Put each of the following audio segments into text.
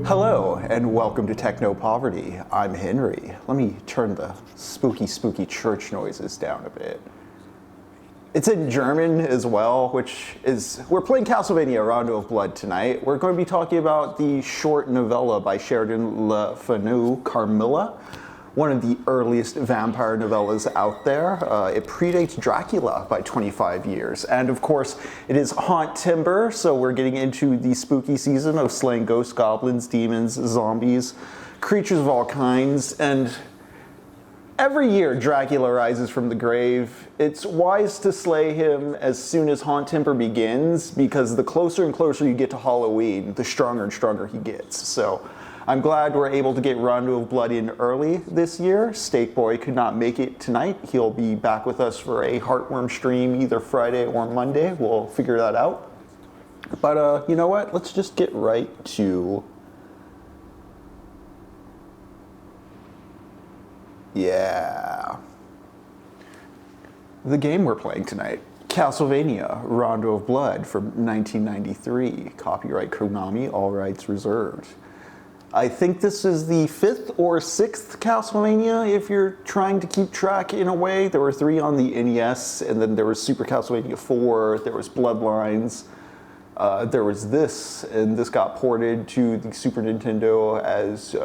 Hello, and welcome to TechnoPoverty. I'm Henry. Let me turn the spooky church noises down a bit. It's in German as well, which is, we're playing Castlevania Rondo of Blood tonight. We're going to be talking about the short novella by Sheridan Le Fanu, Carmilla, one of the earliest vampire novellas out there. It predates Dracula by 25 years. And of course, it is Hauntember, so we're getting into the spooky season of slaying ghosts, goblins, demons, zombies, creatures of all kinds. And every year Dracula rises from the grave. It's wise to slay him as soon as Hauntember begins, because the closer and closer you get to Halloween, the stronger and stronger he gets. So I'm glad we're able to get Rondo of Blood in early this year. Steak Boy could not make it tonight. He'll be back with us for a Heartworm stream either Friday or Monday. We'll figure that out. But you know what? Let's just get right to... yeah. The game we're playing tonight. Castlevania Rondo of Blood from 1993. Copyright Konami, all rights reserved. I think this is the 5th or 6th Castlevania, if you're trying to keep track in a way. There were 3 on the NES, and then there was Super Castlevania 4, there was Bloodlines, there was this, and this got ported to the Super Nintendo as,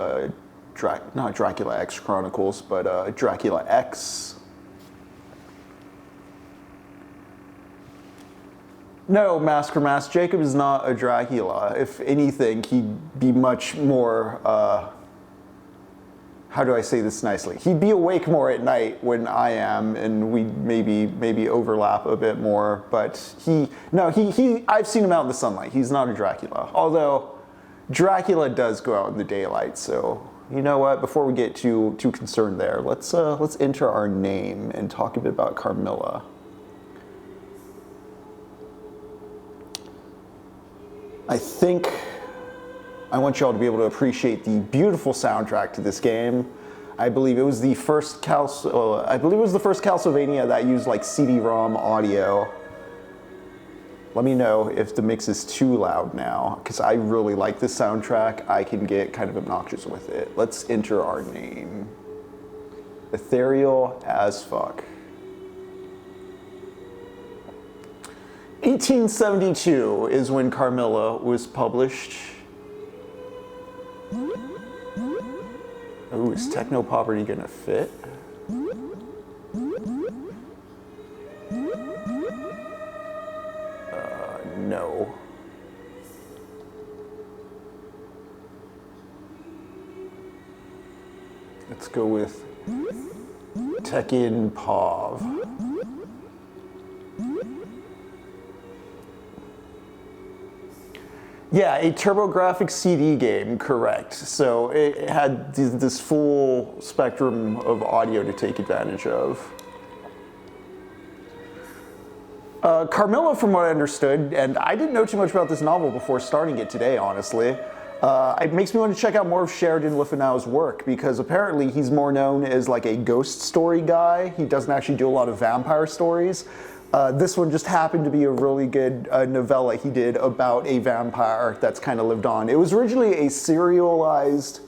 not Dracula X Chronicles, but Dracula X. No, Masker Mask, Jacob is not a Dracula. If anything, he'd be much more, how do I say this nicely? He'd be awake more at night when I am, and we maybe overlap a bit more, but I've seen him out in the sunlight. He's not a Dracula. Although, Dracula does go out in the daylight, so you know what? Before we get too concerned there, let's enter our name and talk a bit about Carmilla. I think I want y'all to be able to appreciate the beautiful soundtrack to this game. I believe it was the first Castlevania that used like CD-ROM audio. Let me know if the mix is too loud now, because I really like this soundtrack. I can get kind of obnoxious with it. Let's enter our name. Ethereal as fuck. 1872 is when Carmilla was published. Ooh, is TechnoPoverty gonna fit? No. Let's go with TechnoPov. Yeah, a TurboGrafx CD game, correct. So it had this full spectrum of audio to take advantage of. Carmilla, from what I understood, and I didn't know too much about this novel before starting it today, honestly, it makes me want to check out more of Sheridan Le Fanu'S work, because apparently he's more known as like a ghost story guy. He doesn't actually do a lot of vampire stories. This one just happened to be a really good novella he did about a vampire that's kind of lived on. It was originally a serialized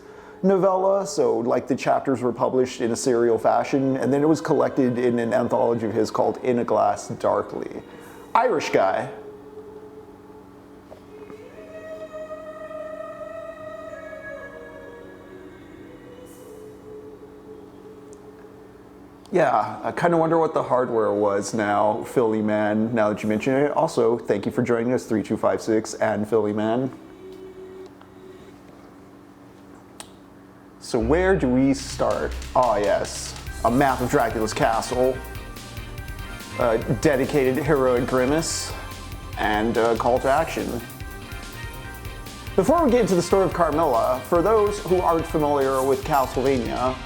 novella, so like the chapters were published in a serial fashion, and then it was collected in an anthology of his called In a Glass Darkly. Irish guy. Yeah, I kind of wonder what the hardware was now, Philly Man, now that you mention it. Also, thank you for joining us, 3256 and Philly Man. So where do we start? Ah, yes, a map of Dracula's castle, a dedicated heroic grimace, and a call to action. Before we get into the story of Carmilla, for those who aren't familiar with Castlevania,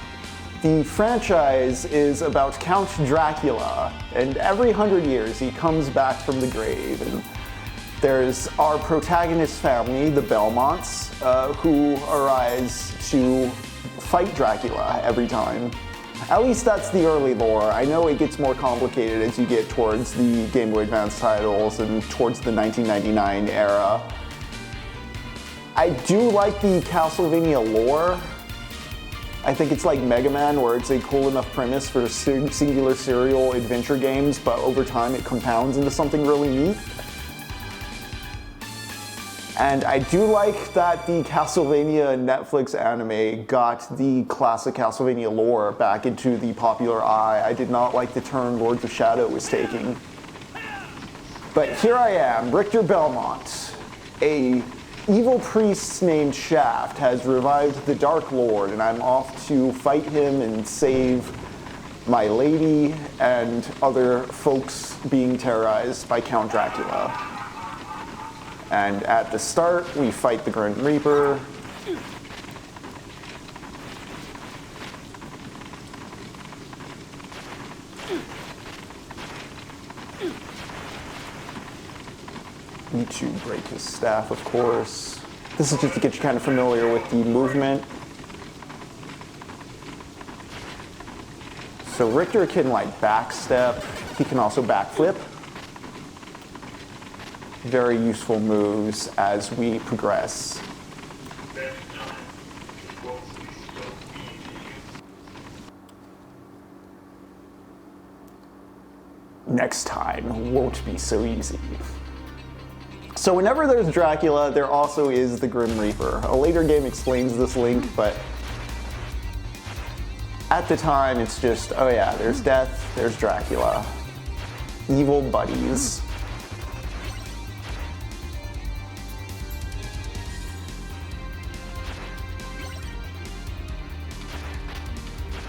the franchise is about Count Dracula, and every 100 years he comes back from the grave. And there's our protagonist family, the Belmonts, who arise to fight Dracula every time. At least that's the early lore. I know it gets more complicated as you get towards the Game Boy Advance titles and towards the 1999 era. I do like the Castlevania lore. I think it's like Mega Man, where it's a cool enough premise for singular serial adventure games, but over time it compounds into something really neat. And I do like that the Castlevania Netflix anime got the classic Castlevania lore back into the popular eye. I did not like the turn Lords of Shadow was taking. But here I am, Richter Belmont, a evil priest named Shaft has revived the Dark Lord, and I'm off to fight him and save my lady and other folks being terrorized by Count Dracula. And at the start, we fight the Grim Reaper. Need to break his staff, of course. This is just to get you kind of familiar with the movement. So Richter can like backstep. He can also backflip. Very useful moves as we progress. Next time won't be so easy. So whenever there's Dracula, there also is the Grim Reaper. A later game explains this link, but at the time it's just, oh yeah, there's death, there's Dracula. Evil buddies.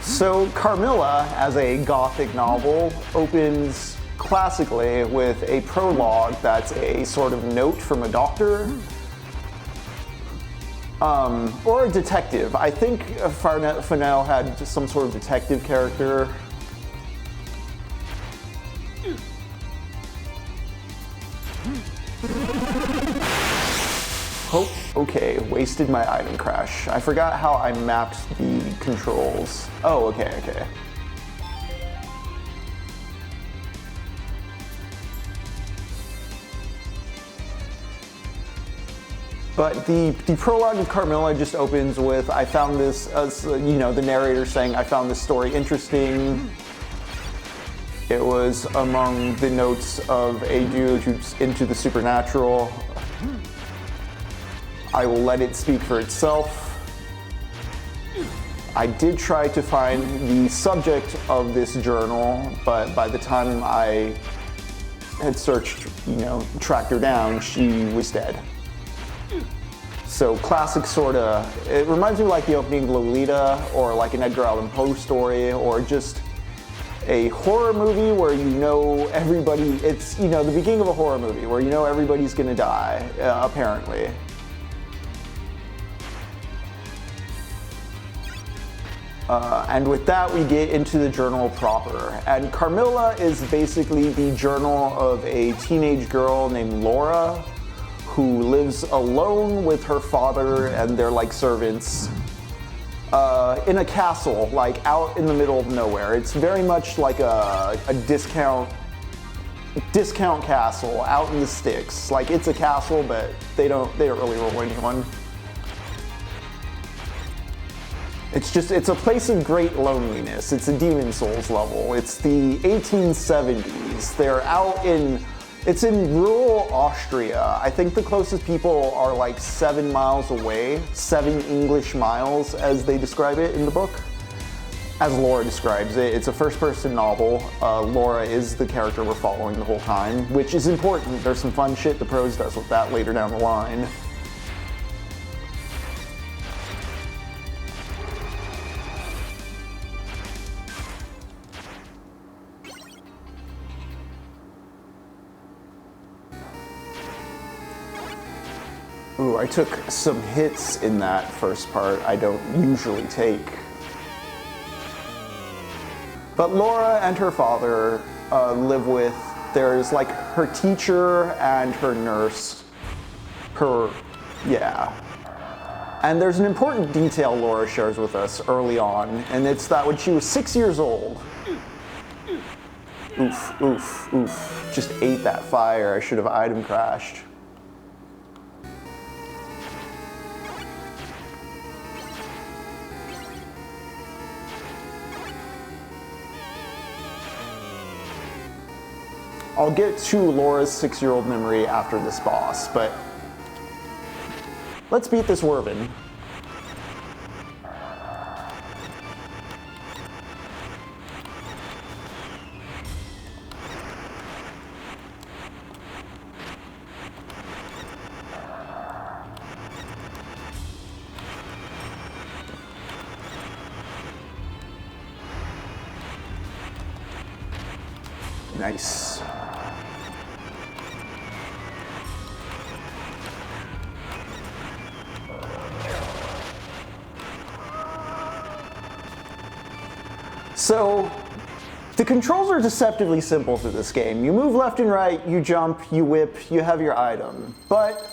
So Carmilla, as a gothic novel, opens classically with a prologue that's a sort of note from a doctor or a detective. I think Penal had some sort of detective character. Oh, okay, wasted my item crash. I forgot how I mapped the controls. Oh, okay. But the prologue of Carmilla just opens with, I found this, the narrator saying, I found this story interesting. It was among the notes of a dude who's into the supernatural. I will let it speak for itself. I did try to find the subject of this journal, but by the time I had searched, tracked her down, she was dead. So classic sorta, it reminds me of like the opening of Lolita, or like an Edgar Allan Poe story, or just a horror movie where everybody, it's, the beginning of a horror movie where everybody's gonna die, apparently. And with that, we get into the journal proper. And Carmilla is basically the journal of a teenage girl named Laura who lives alone with her father and their servants in a castle, out in the middle of nowhere. It's very much like a discount castle out in the sticks. It's a castle, but they don't really roll anyone. It's a place of great loneliness. It's a Demon Souls level. It's the 1870s. It's in rural Austria. I think the closest people are 7 miles away, 7 English miles as they describe it in the book. As Laura describes it, it's a first-person novel. Laura is the character we're following the whole time, which is important. There's some fun shit the prose does with that later down the line. Ooh, I took some hits in that first part I don't usually take. But Laura and her father live with, there's her teacher and her nurse. And there's an important detail Laura shares with us early on, and it's that when she was 6 years old, oof, oof, oof, just ate that fire. I should have item crashed. I'll get to Laura's 6-year-old memory after this boss, but let's beat this Wervin. Nice. So, the controls are deceptively simple through this game. You move left and right, you jump, you whip, you have your item. But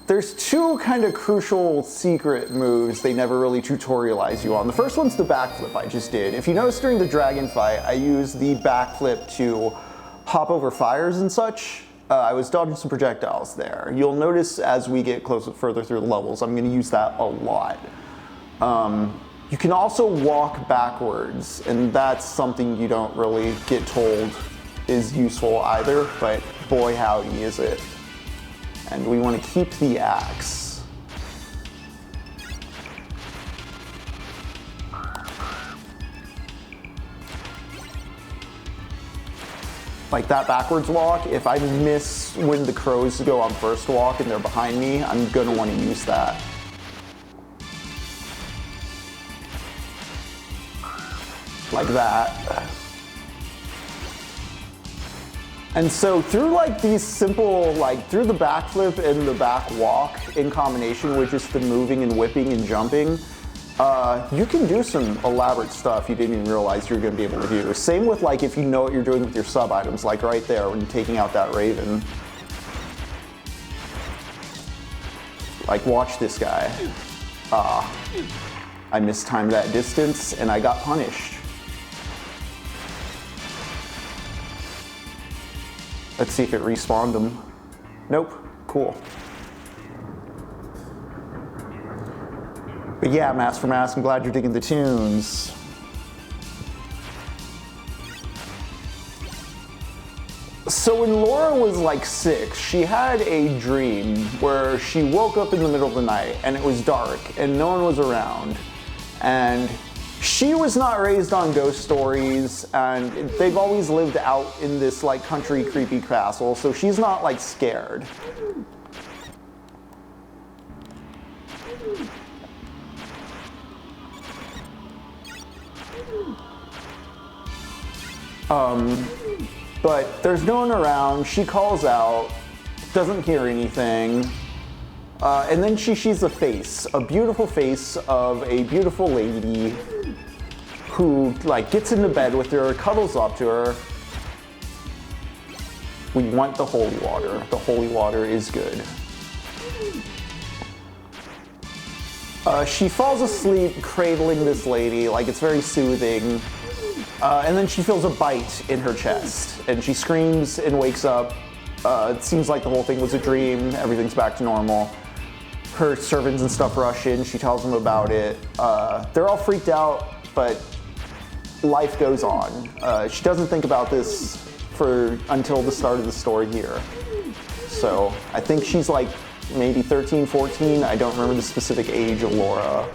there's two kind of crucial secret moves they never really tutorialize you on. The first one's the backflip I just did. If you notice during the dragon fight, I used the backflip to hop over fires and such. I was dodging some projectiles there. You'll notice as we get further through the levels, I'm going to use that a lot. You can also walk backwards, and that's something you don't really get told is useful either, but boy howdy is it. And we want to keep the axe. Like that backwards walk, if I miss when the crows go on first walk and they're behind me, I'm gonna want to use that. Like that. And so through like these simple, like through the backflip and the back walk in combination with just the moving and whipping and jumping, you can do some elaborate stuff you didn't even realize you were going to be able to do. Same with like if you know what you're doing with your sub items, like right there when you're taking out that raven. Like watch this guy. I mistimed that distance and I got punished. Let's see if it respawned them. Nope, cool. But yeah, Mask for Mask, I'm glad you're digging the tunes. So when Laura was like 6, she had a dream where she woke up in the middle of the night and it was dark and no one was around. And she was not raised on ghost stories, and they've always lived out in this like country creepy castle, so she's not like scared. But there's no one around, she calls out, doesn't hear anything, and then she sees a face, a beautiful face of a beautiful lady who like gets into bed with her, cuddles up to her. We want the holy water. The holy water is good. She falls asleep cradling this lady, like it's very soothing. And then she feels a bite in her chest, and she screams and wakes up. It seems like the whole thing was a dream, everything's back to normal. Her servants and stuff rush in, she tells them about it. They're all freaked out, but life goes on. She doesn't think about this until the start of the story here. So I think she's like maybe 13, 14, I don't remember the specific age of Laura.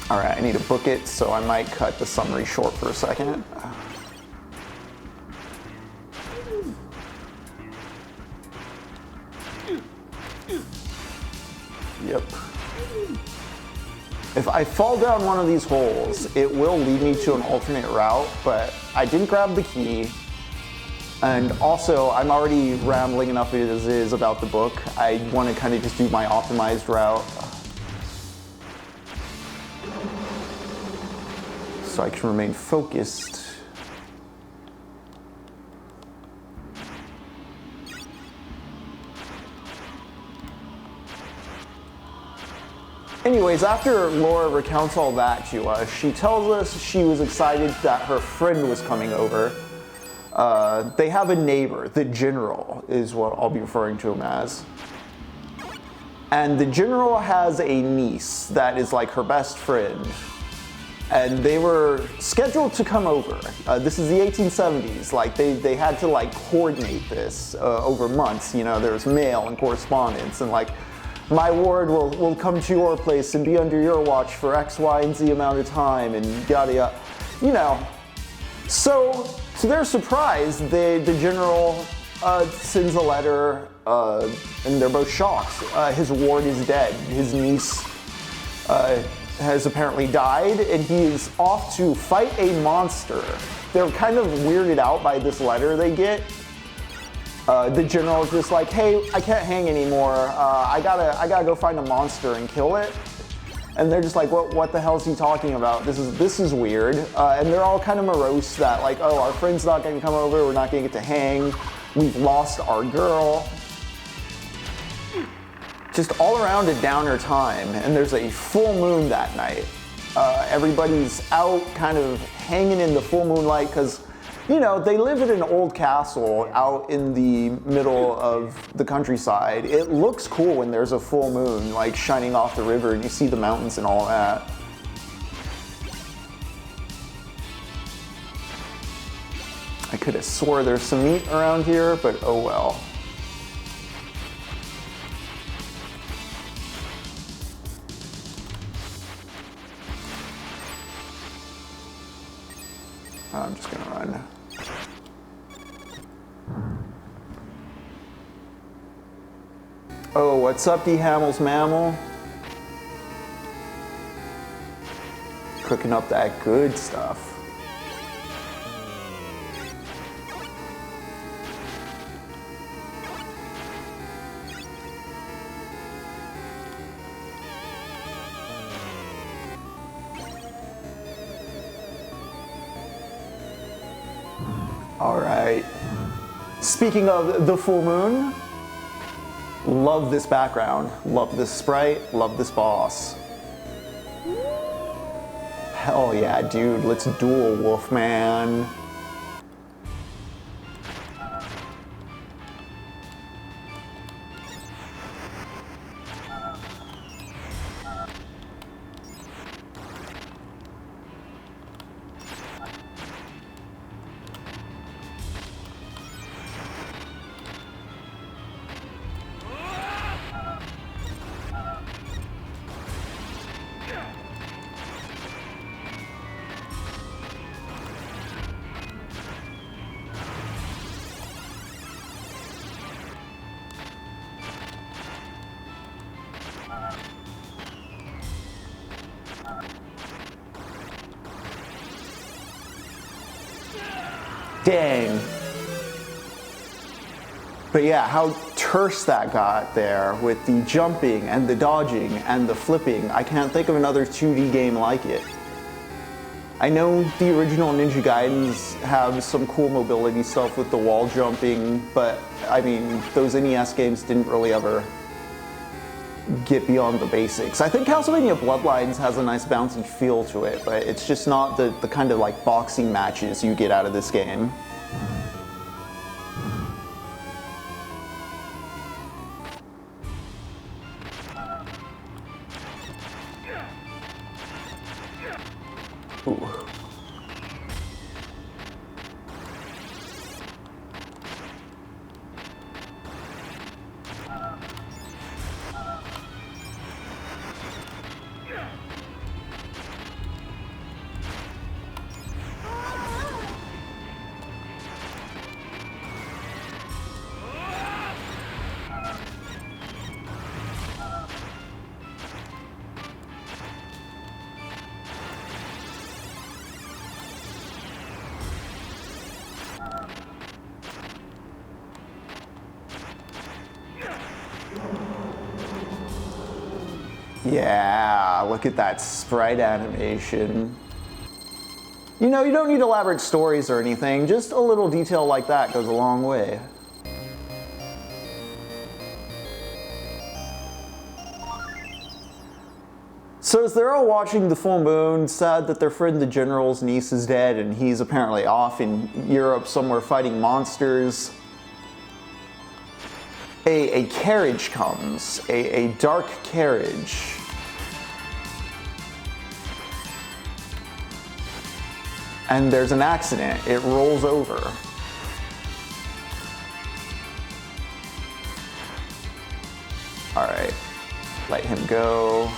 All right, I need to book it, so I might cut the summary short for a second. Yep. If I fall down one of these holes, it will lead me to an alternate route, but I didn't grab the key. And also, I'm already rambling enough as is about the book. I want to kind of just do my optimized route, so I can remain focused. Anyways, after Laura recounts all that to us, she tells us she was excited that her friend was coming over. They have a neighbor, the general is what I'll be referring to him as. And the general has a niece that is like her best friend. And they were scheduled to come over. This is the 1870s. Like they had to like coordinate this over months. You know, there's mail and correspondence and like, my ward will come to your place and be under your watch for X, Y, and Z amount of time and yada yada. You know. So, to their surprise, the general sends a letter and they're both shocked. His ward is dead. His niece has apparently died and he is off to fight a monster. They're kind of weirded out by this letter they get. The general is just like, hey, I can't hang anymore. I gotta go find a monster and kill it. And they're just like, what the hell is he talking about? This is weird. And they're all kind of morose that like, oh, our friend's not gonna come over. We're not gonna get to hang. We've lost our girl. Just all around a downer time. And there's a full moon that night. Everybody's out kind of hanging in the full moonlight because, you know, they live in an old castle out in the middle of the countryside. It looks cool when there's a full moon, like shining off the river and you see the mountains and all that. I could have swore there's some meat around here, but oh well. I'm just gonna run. Oh, what's up, D. Hamel's mammal? Cooking up that good stuff. All right. Speaking of the full moon, love this background, love this sprite, love this boss. Hell yeah, dude, let's duel, Wolfman. Dang. But yeah, how terse that got there with the jumping and the dodging and the flipping. I can't think of another 2D game like it. I know the original Ninja Gaidens have some cool mobility stuff with the wall jumping, but I mean, those NES games didn't really ever get beyond the basics. I think Castlevania Bloodlines has a nice bouncy feel to it, but it's just not the kind of like boxing matches you get out of this game. Ooh. Yeah, look at that sprite animation. You know, you don't need elaborate stories or anything, just a little detail like that goes a long way. So as they're all watching the full moon, sad that their friend the general's niece is dead and he's apparently off in Europe somewhere fighting monsters, a carriage comes, a dark carriage. And there's an accident. It rolls over. All right, let him go.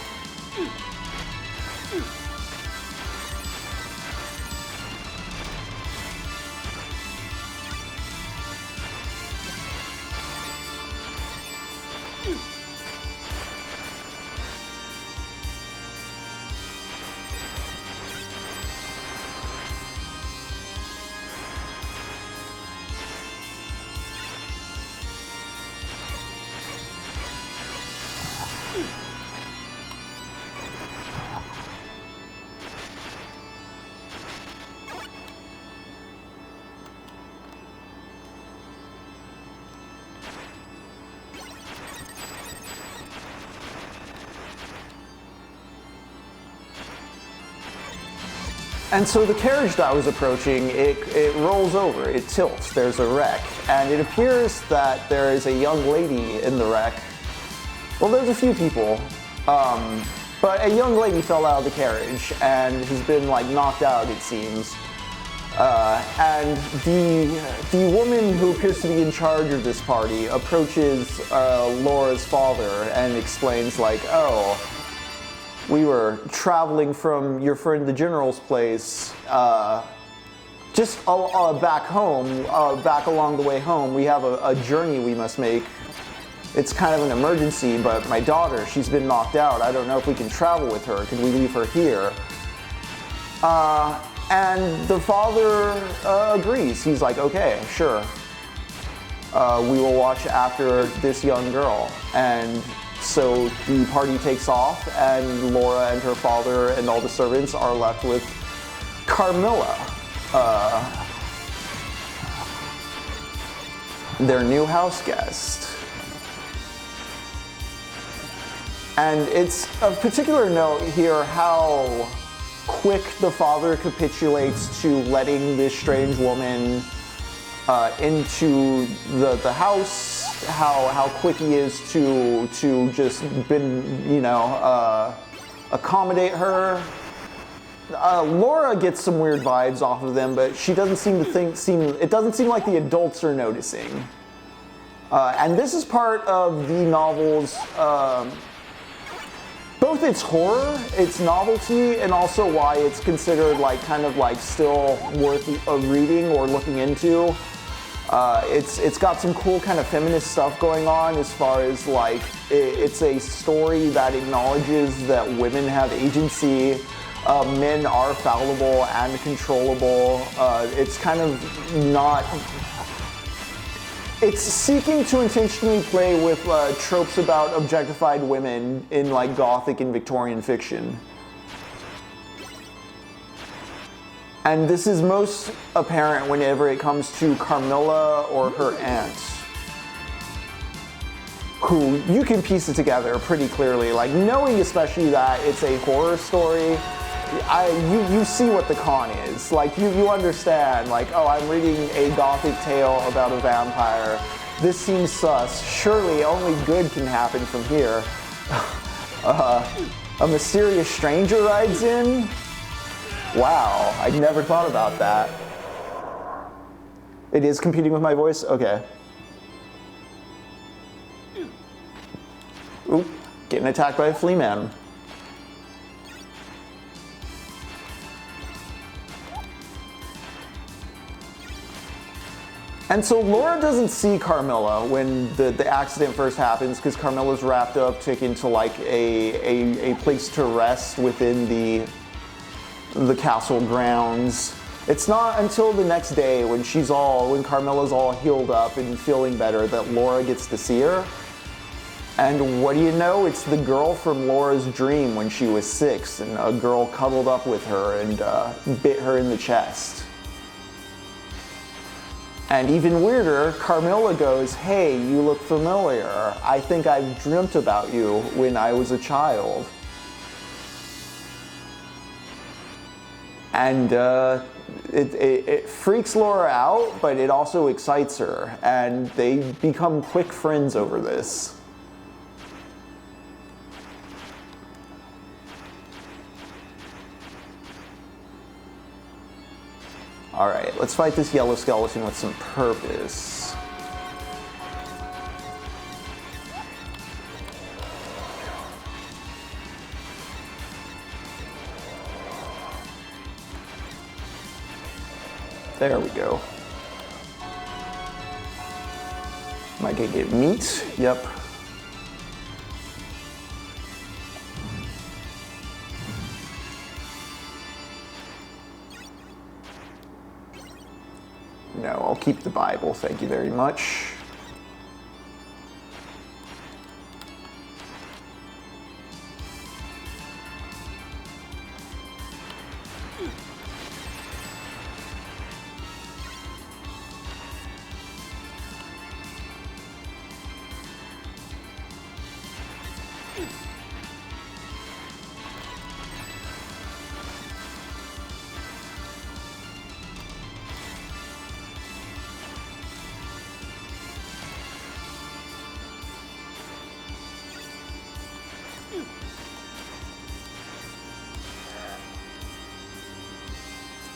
And so the carriage that was approaching, it rolls over, it tilts, there's a wreck, and it appears that there is a young lady in the wreck. Well, there's a few people, but a young lady fell out of the carriage and has been like knocked out, it seems. And the woman who appears to be in charge of this party approaches Laura's father and explains like, oh, we were traveling from your friend the general's place, just back home, back along the way home. We have a journey we must make. It's kind of an emergency, but my daughter, she's been knocked out. I don't know if we can travel with her. Can we leave her here? And the father agrees. He's like, okay, sure. We will watch after this young girl. And so the party takes off, and Laura and her father and all the servants are left with Carmilla, their new house guest. And it's of particular note here how quick the father capitulates to letting this strange woman into the house, how quick he is to just accommodate her. Laura gets some weird vibes off of them, but she doesn't it doesn't seem like the adults are noticing. And this is part of the novel's both its horror, its novelty, and also why it's considered like kind of like still worth reading or looking into. It's got some cool kind of feminist stuff going on as far as like it's a story that acknowledges that women have agency, men are fallible and controllable. It's kind of not. It's seeking to intentionally play with tropes about objectified women in like Gothic and Victorian fiction. And this is most apparent whenever it comes to Carmilla or her aunt, who you can piece it together pretty clearly. Like knowing especially that it's a horror story, you see what the con is. Like you understand, like, oh, I'm reading a Gothic tale about a vampire. This seems sus. Surely only good can happen from here. A mysterious stranger rides in? Wow, I never thought about that. It is competing with my voice? Okay. Oop, getting attacked by a flea man. And so Laura doesn't see Carmilla when the accident first happens, because Carmilla's wrapped up, taken to like a place to rest within the castle grounds. It's not until the next day when Carmilla's all healed up and feeling better that Laura gets to see her. And what do you know? It's the girl from Laura's dream when she was 6, and a girl cuddled up with her and bit her in the chest. And even weirder, Carmilla goes, hey, you look familiar. I think I've dreamt about you when I was a child. And it freaks Laura out, but it also excites her, and they become quick friends over this. Alright, let's fight this yellow skeleton with some purpose. There we go. Am I gonna get meat? Yep. No, I'll keep the Bible, thank you very much.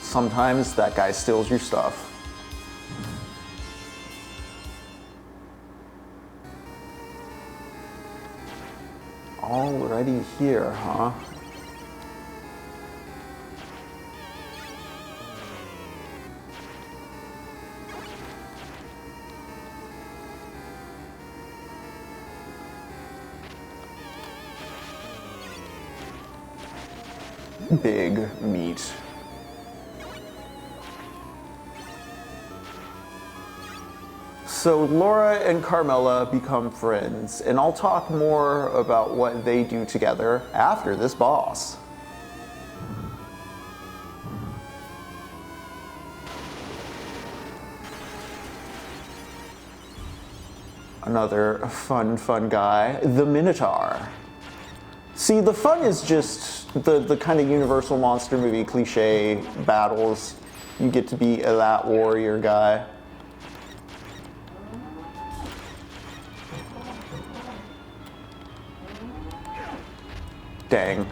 Sometimes that guy steals your stuff. Already here, huh? Big meat. So Laura and Carmilla become friends, and I'll talk more about what they do together after this boss. Another fun guy, the Minotaur. See, the fun is just the kind of Universal monster movie cliche battles. You get to be that warrior guy. Dang.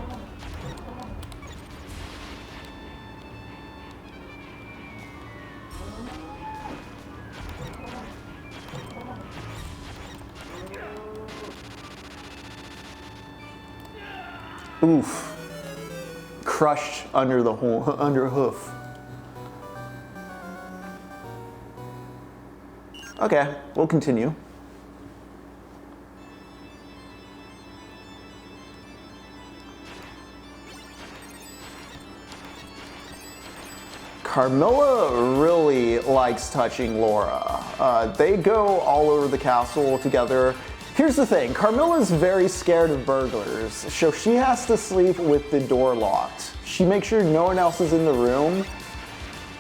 Oof. Crushed under the under hoof. Okay, we'll continue. Carmilla really likes touching Laura. They go all over the castle together. Here's the thing, Carmilla's very scared of burglars, so she has to sleep with the door locked. She makes sure no one else is in the room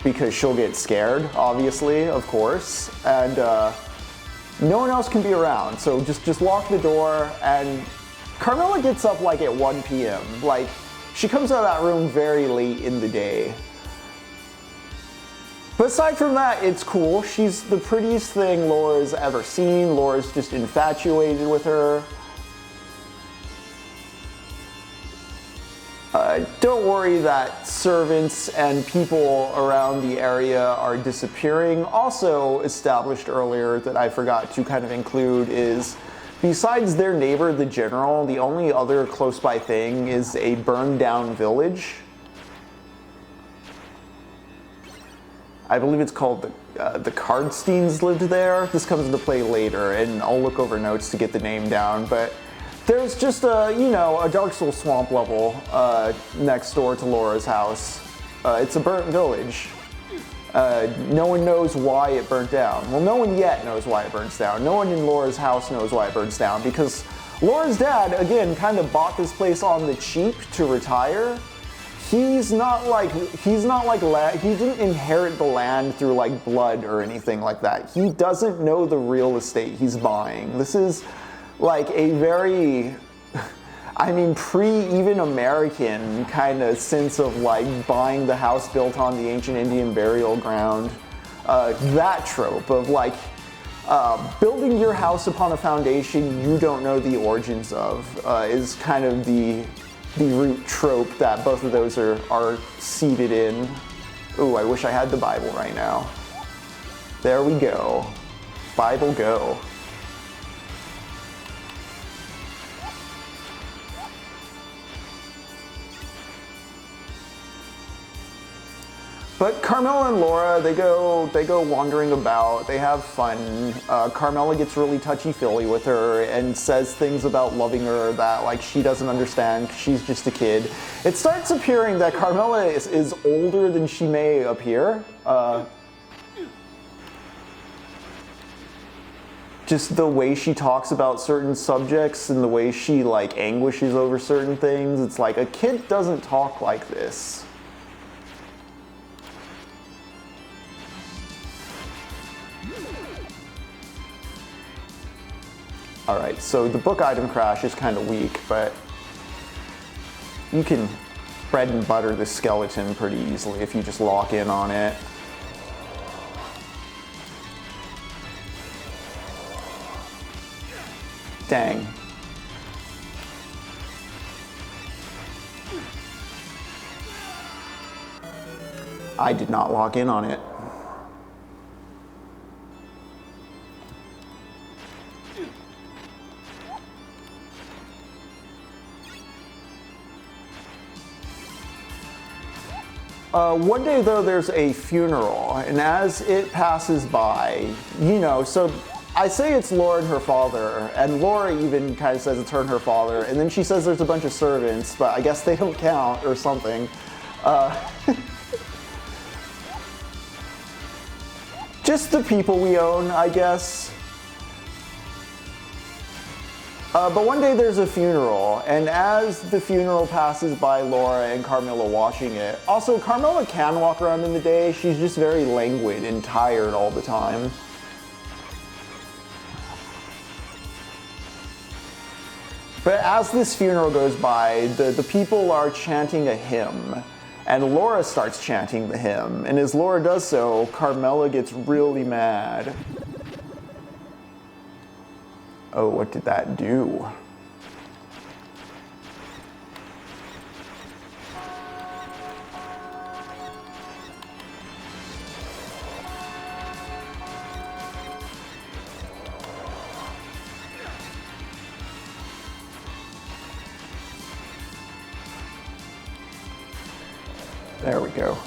because she'll get scared, obviously, of course, and no one else can be around, so just lock the door. And Carmilla gets up like at 1 p.m. Like, she comes out of that room very late in the day. But aside from that, it's cool. She's the prettiest thing Laura's ever seen. Laura's just infatuated with her. Don't worry that servants and people around the area are disappearing. Also established earlier that I forgot to kind of include is, besides their neighbor, the general, the only other close by thing is a burned down village. I believe it's called the Cardsteins lived there. This comes into play later, and I'll look over notes to get the name down, but there's just a, you know, a Dark Souls swamp level next door to Laura's house. It's a burnt village. No one knows why it burnt down. Well, no one yet knows why it burns down. No one in Laura's house knows why it burns down, because Laura's dad, again, kind of bought this place on the cheap to retire. He didn't inherit the land through like blood or anything like that. He doesn't know the real estate he's buying. This is like a very, I mean, even American kind of sense of like buying the house built on the ancient Indian burial ground. That trope of like building your house upon a foundation you don't know the origins of is kind of the root trope that both of those are seated in. Ooh, I wish I had the Bible right now. There we go. Bible go. But Carmilla and Laura, they go wandering about, they have fun. Carmilla gets really touchy-feely with her and says things about loving her that like she doesn't understand, she's just a kid. It starts appearing that Carmilla is older than she may appear. Just the way she talks about certain subjects and the way she like anguishes over certain things, it's like a kid doesn't talk like this. Alright, so the book item crash is kind of weak, but you can bread and butter this skeleton pretty easily if you just lock in on it. Dang. I did not lock in on it. One day though there's a funeral, and as it passes by, you know, so I say it's Laura and her father, and Laura even kind of says it's her and her father, and then she says there's a bunch of servants, but I guess they don't count or something. Just the people we own, I guess. But one day there's a funeral, and as the funeral passes by Laura and Carmilla watching it, also Carmilla can walk around in the day, she's just very languid and tired all the time. But as this funeral goes by, the people are chanting a hymn, and Laura starts chanting the hymn, and as Laura does so, Carmilla gets really mad. Oh, what did that do? There we go.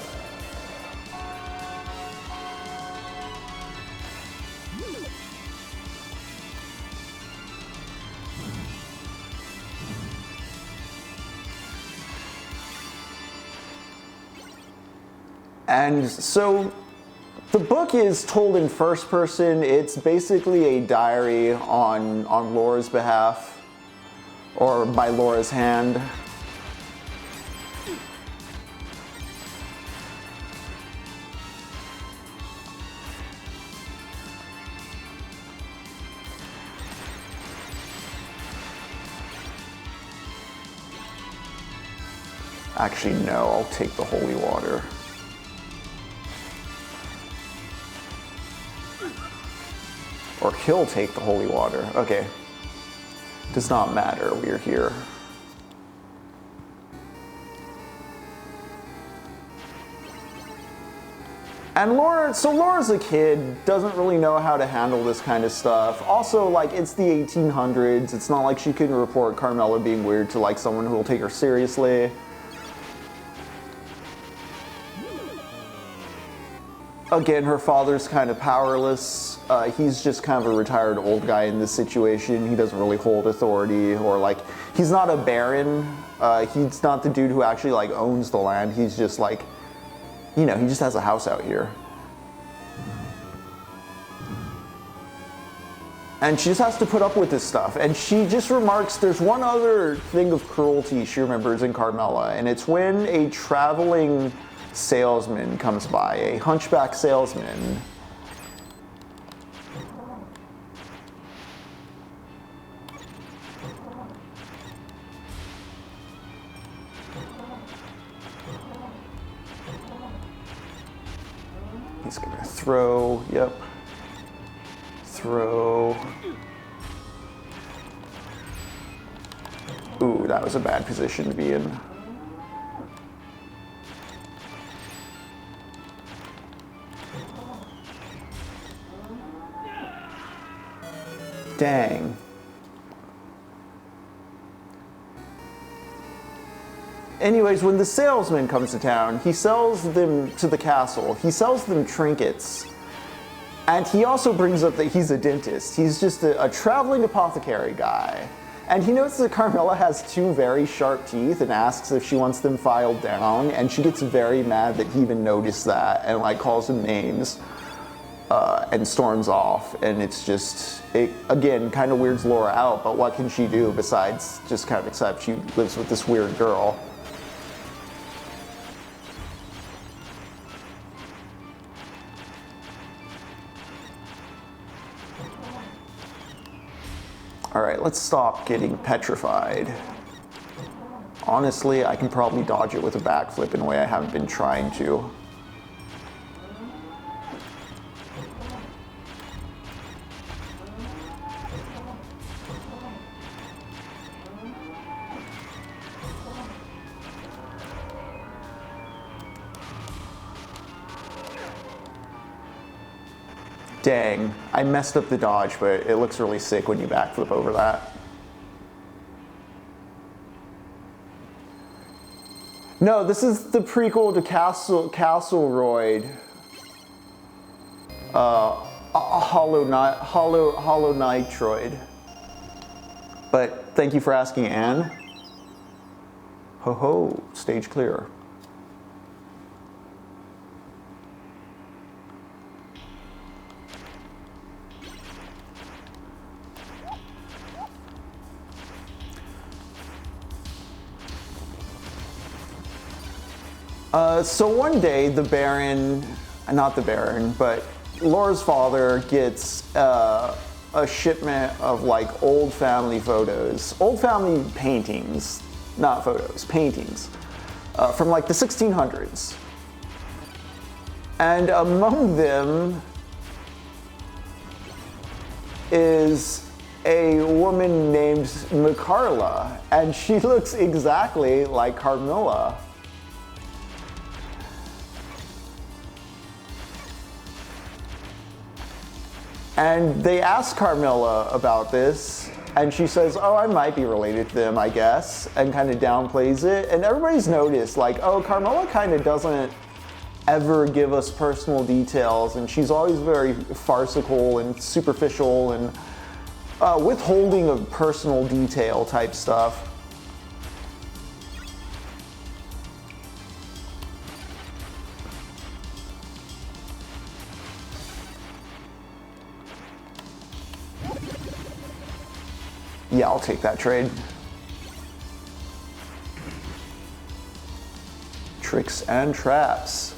And so the book is told in first person. It's basically a diary on Laura's behalf, or by Laura's hand. Actually, no, I'll take the holy water. Or he'll take the holy water. Okay. Does not matter, we're here. And Laura's a kid, doesn't really know how to handle this kind of stuff. Also, like, it's the 1800s. It's not like she can report Carmilla being weird to, like, someone who will take her seriously. Again, her father's kind of powerless. He's just kind of a retired old guy in this situation. He doesn't really hold authority, or like, he's not a baron. He's not the dude who actually like owns the land. He's just like, you know, he just has a house out here. And she just has to put up with this stuff. And she just remarks there's one other thing of cruelty she remembers in Carmilla, and it's when a traveling salesman comes by, a hunchback salesman. He's gonna throw, yep. Throw. Ooh, that was a bad position to be in. Dang. Anyways, when the salesman comes to town, he sells them to the castle. He sells them trinkets. And he also brings up that he's a dentist. He's just a traveling apothecary guy. And he notices that Carmilla has 2 very sharp teeth and asks if she wants them filed down. And she gets very mad that he even noticed that and like calls him names and storms off. And it's just, it again kind of weirds Laura out, but what can she do besides just kind of accept she lives with this weird girl? Alright, let's stop getting petrified. Honestly, I can probably dodge it with a backflip in a way I haven't been trying to. Dang, I messed up the dodge, but it looks really sick when you backflip over that. No, this is the prequel to Castleroid. Hollow Nitroid. But thank you for asking, Anne. Ho ho, stage clear. So one day the Baron, not the Baron, but Laura's father gets a shipment of like old family photos, old family paintings, not photos, paintings, from like the 1600s. And among them is a woman named Macarla, and she looks exactly like Carmilla. And they ask Carmilla about this, and she says, oh, I might be related to them, I guess, and kind of downplays it. And everybody's noticed, like, oh, Carmilla kind of doesn't ever give us personal details, and she's always very farcical and superficial and withholding of personal detail type stuff. Yeah, I'll take that trade. Tricks and traps.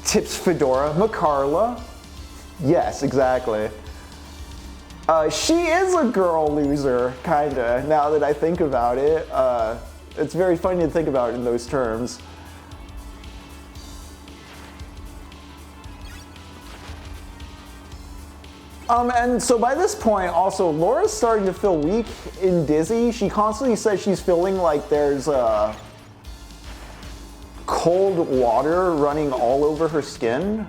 Tips Fedora, Macarla. Yes, exactly. She is a girl loser, kinda, now that I think about it. It's very funny to think about it in those terms. And so by this point, also, Laura's starting to feel weak and dizzy. She constantly says she's feeling like there's cold water running all over her skin.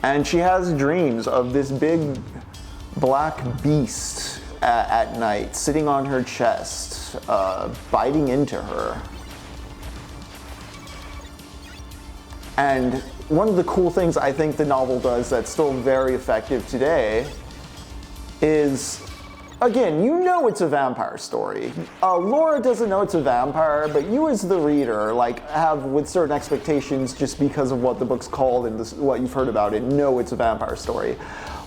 And she has dreams of this big black beast at night, sitting on her chest, biting into her. And one of the cool things I think the novel does that's still very effective today is, again, you know it's a vampire story. Laura doesn't know it's a vampire, but you as the reader, like, have with certain expectations just because of what the book's called and what you've heard about it, know it's a vampire story.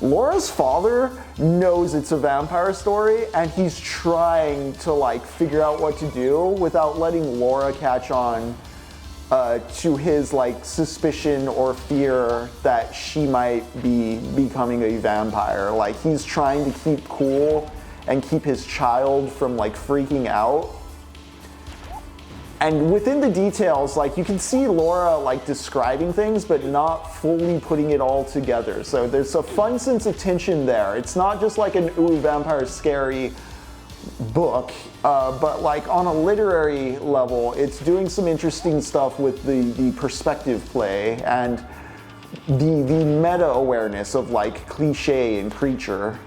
Laura's father knows it's a vampire story, and he's trying to, like, figure out what to do without letting Laura catch on to his like suspicion or fear that she might be becoming a vampire. Like, he's trying to keep cool and keep his child from like freaking out. And within the details, like, you can see Laura, like, describing things, but not fully putting it all together. So there's a fun sense of tension there. It's not just like an ooh, vampire scary book, but like on a literary level, it's doing some interesting stuff with the perspective play and the meta-awareness of like cliche and creature.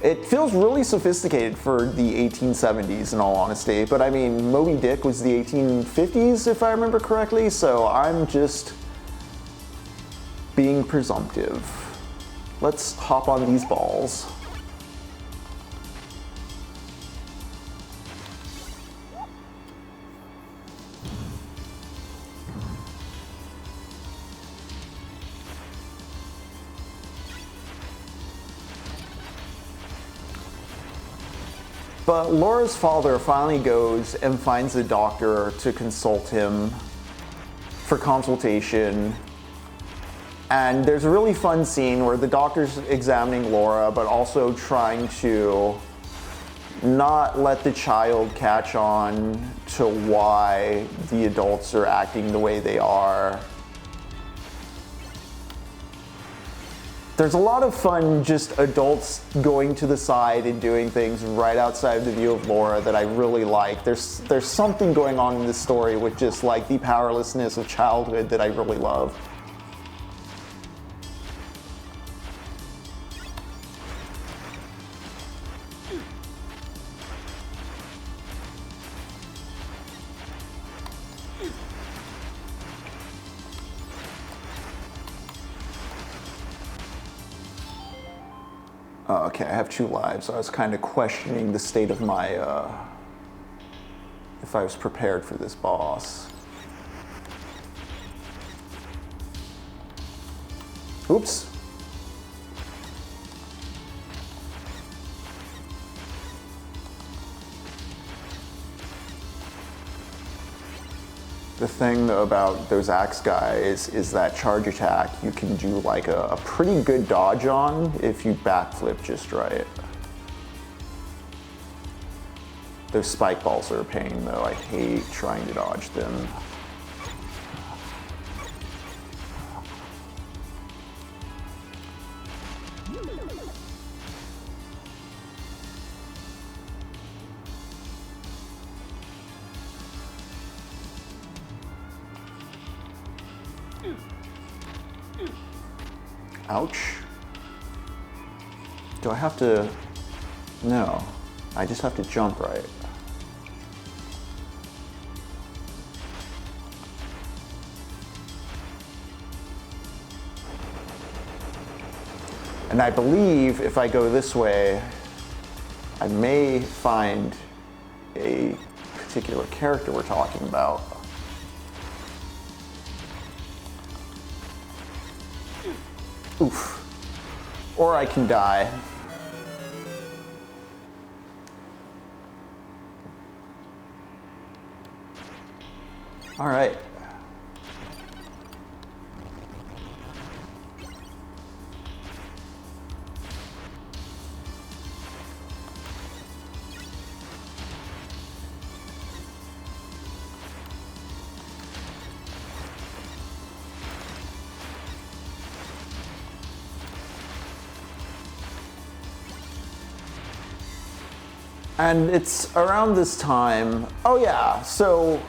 It feels really sophisticated for the 1870s in all honesty, but I mean, Moby Dick was the 1850s if I remember correctly, so I'm just being presumptive. Let's hop on these balls. But Laura's father finally goes and finds a doctor to consult him for consultation. And there's a really fun scene where the doctor's examining Laura, but also trying to not let the child catch on to why the adults are acting the way they are. There's a lot of fun just adults going to the side and doing things right outside the view of Laura that I really like. There's something going on in this story with just like the powerlessness of childhood that I really love. Okay, I have 2 lives. So I was kind of questioning the state of my, if I was prepared for this boss. Oops. The thing about those axe guys is that charge attack you can do like a pretty good dodge on if you backflip just right. Those spike balls are a pain though. I hate trying to dodge them. Ouch. Do I have to? No. I just have to jump right. And I believe if I go this way, I may find a particular character we're talking about. Oof. Or I can die. All right. And it's around this time, oh yeah, so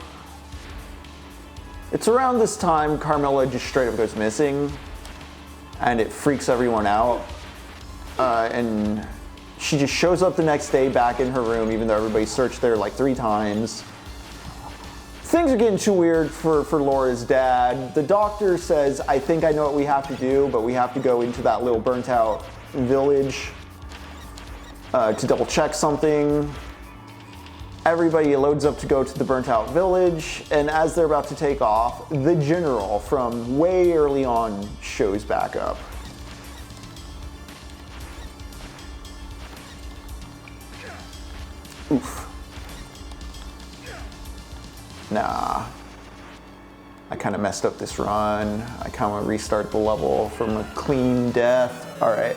it's around this time Carmilla just straight up goes missing and it freaks everyone out. And she just shows up the next day back in her room even though everybody searched there like 3 times. Things are getting too weird for Laura's dad. The doctor says, I think I know what we have to do, but we have to go into that little burnt out village to double check something. Everybody loads up to go to the burnt out village, and as they're about to take off, the general from way early on shows back up. Oof. Nah. I kind of messed up this run. I kind of want to restart the level from a clean death. All right.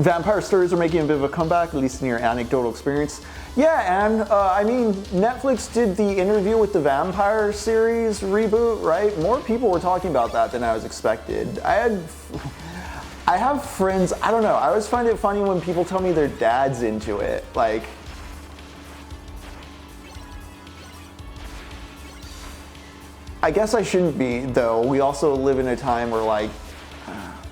Vampire stories are making a bit of a comeback, at least in your anecdotal experience. Yeah, and I mean, Netflix did the Interview with the Vampire series reboot, right? More people were talking about that than I was expected. I have friends, I don't know, I always find it funny when people tell me their dad's into it. Like, I guess I shouldn't be, though. We also live in a time where, like,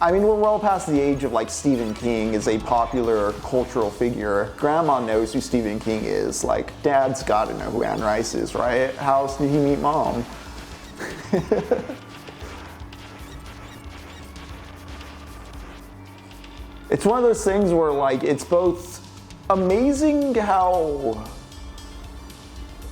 I mean, we're well past the age of, like, Stephen King is a popular cultural figure. Grandma knows who Stephen King is. Like, Dad's gotta know who Anne Rice is, right? How else did he meet Mom? It's one of those things where, like, it's both amazing how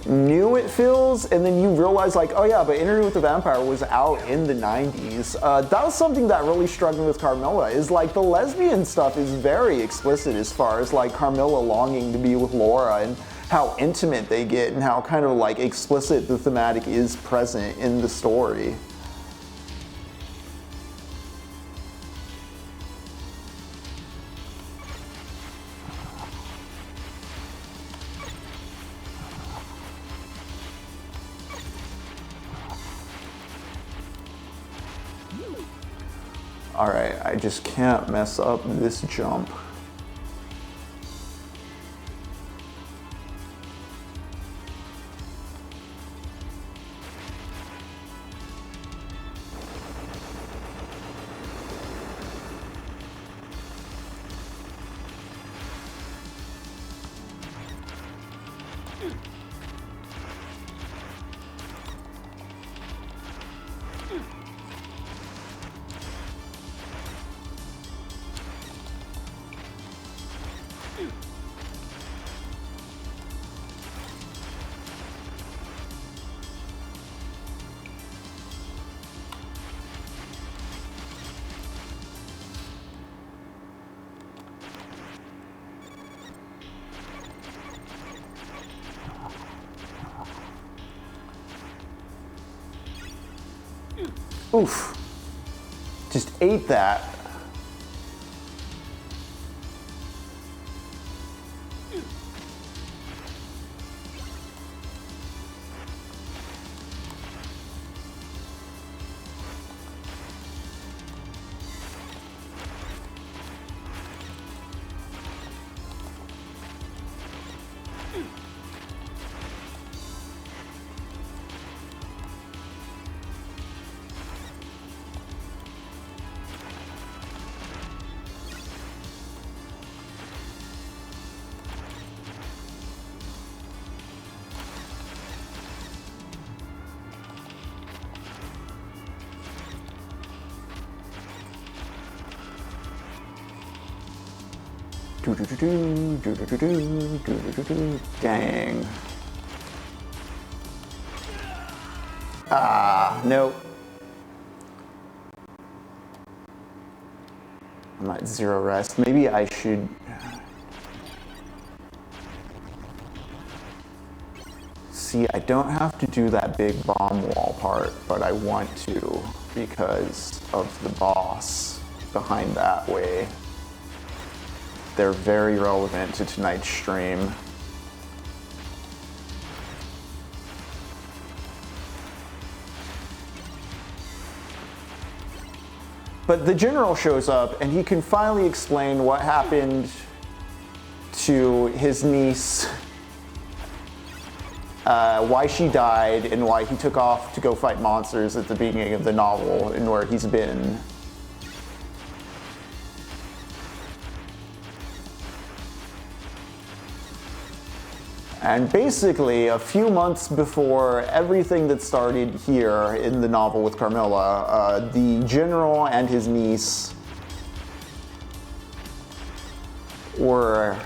new it feels, and then you realize, like, oh yeah, but Interview with the Vampire was out in the 90s. That was something that really struck me with Carmilla, is like the lesbian stuff is very explicit as far as like Carmilla longing to be with Laura and how intimate they get and how kind of like explicit the thematic is present in the story. Alright, I just can't mess up this jump. Oof. Just ate that. Dang. Ah, nope. I'm at 0 rest. Maybe I should... See, I don't have to do that big bomb wall part, but I want to because of the boss behind that way. They're very relevant to tonight's stream. But the general shows up and he can finally explain what happened to his niece, why she died, and why he took off to go fight monsters at the beginning of the novel and where he's been. And basically, a few months before everything that started here in the novel with Carmilla, the general and his niece were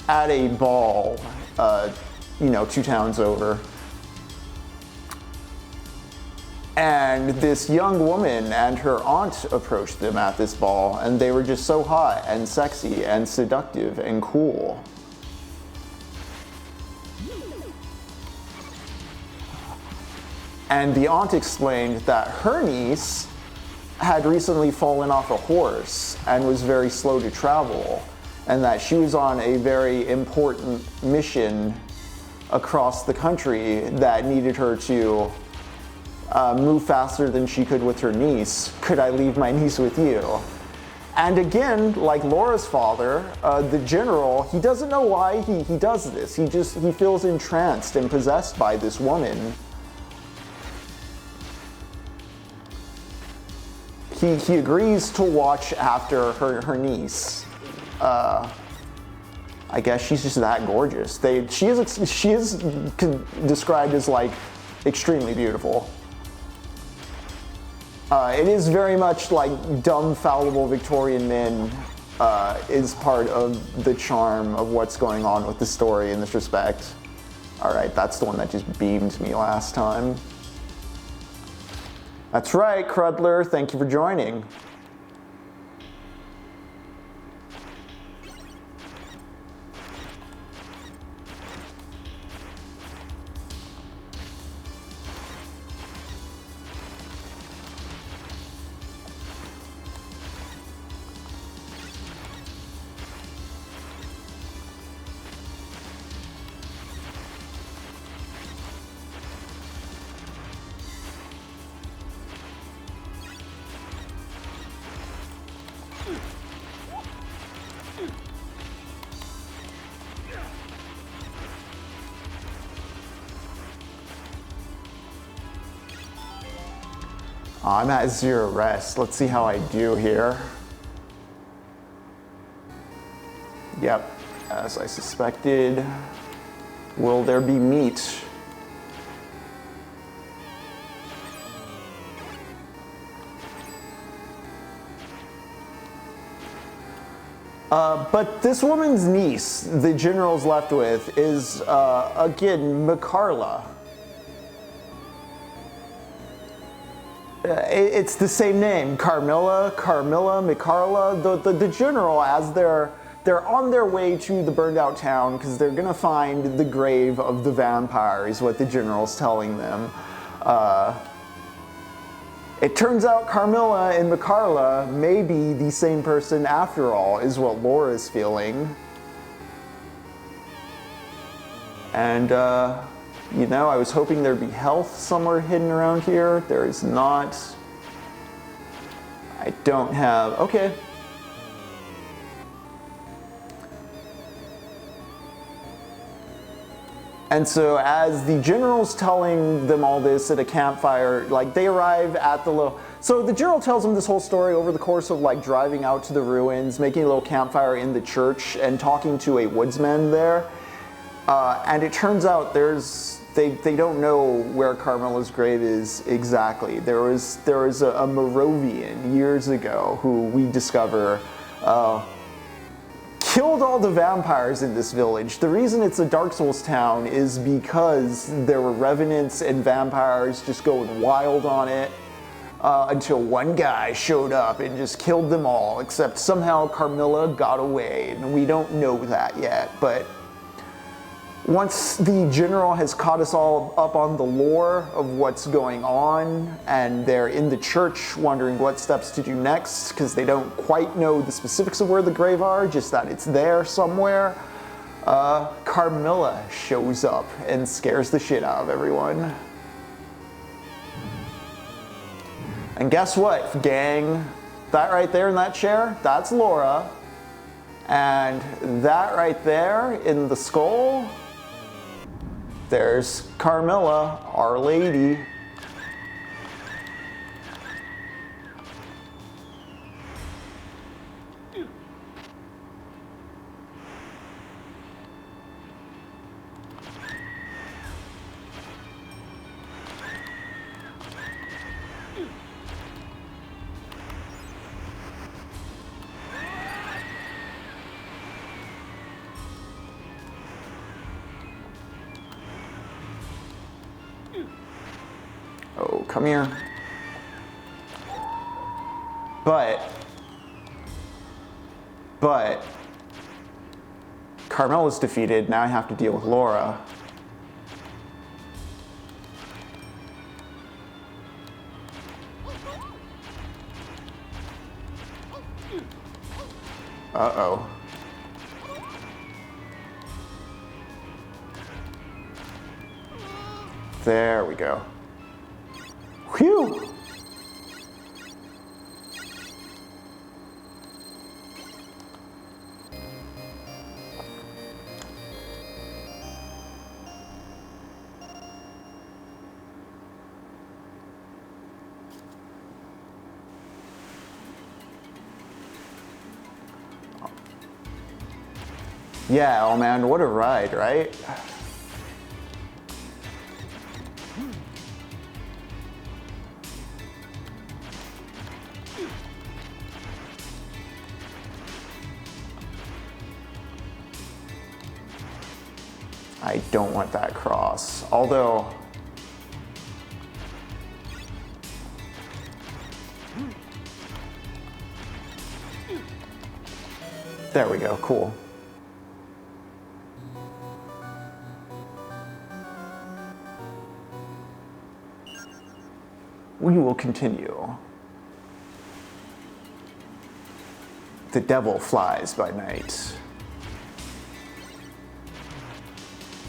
at a ball, 2 towns over. And this young woman and her aunt approached them at this ball, and they were just so hot and sexy and seductive and cool. And the aunt explained that her niece had recently fallen off a horse and was very slow to travel. and that she was on a very important mission across the country that needed her to move faster than she could with her niece. Could I leave my niece with you? And again, like Laura's father, the general, he doesn't know why he does this. He feels entranced and possessed by this woman. He agrees to watch after her niece. I guess she's just that gorgeous. She is described as like extremely beautiful. It is very much like dumb, fallible Victorian men is part of the charm of what's going on with the story in this respect. All right, that's the one that just beamed me last time. That's right, Crudler, thank you for joining. I'm at 0 rest. Let's see how I do here. Yep, as I suspected. Will there be meat? But this woman's niece, the general's left with, is, again, Mikarla. It's the same name, Carmilla, Mikarla. The general, as they're on their way to the burned out town because they're gonna find the grave of the vampire, is what the general's telling them. It turns out Carmilla and Mikarla may be the same person after all, is what Laura's feeling. And you know, I was hoping there'd be health somewhere hidden around here. There is not. I don't have. Okay. And so as the general's telling them all this at a campfire, like they arrive at the so the general tells them this whole story over the course of like driving out to the ruins, making a little campfire in the church, and talking to a woodsman there. And it turns out they don't know where Carmilla's grave is exactly. There was a Moravian years ago who we discover killed all the vampires in this village. The reason it's a Dark Souls town is because there were revenants and vampires just going wild on it until one guy showed up and just killed them all, except somehow Carmilla got away, and we don't know that yet. But once the general has caught us all up on the lore of what's going on, and they're in the church wondering what steps to do next, because they don't quite know the specifics of where the grave are, just that it's there somewhere, Carmilla shows up and scares the shit out of everyone. And guess what, gang? That right there in that chair, that's Laura. And that right there in the skull, there's Carmilla, Our Lady. Oh, come here. But Carmilla's defeated. Now I have to deal with Laura. Uh-oh. There we go. Whew! Yeah, oh man, what a ride, right? I don't want that cross, although there we go, cool. We will continue. The devil flies by night.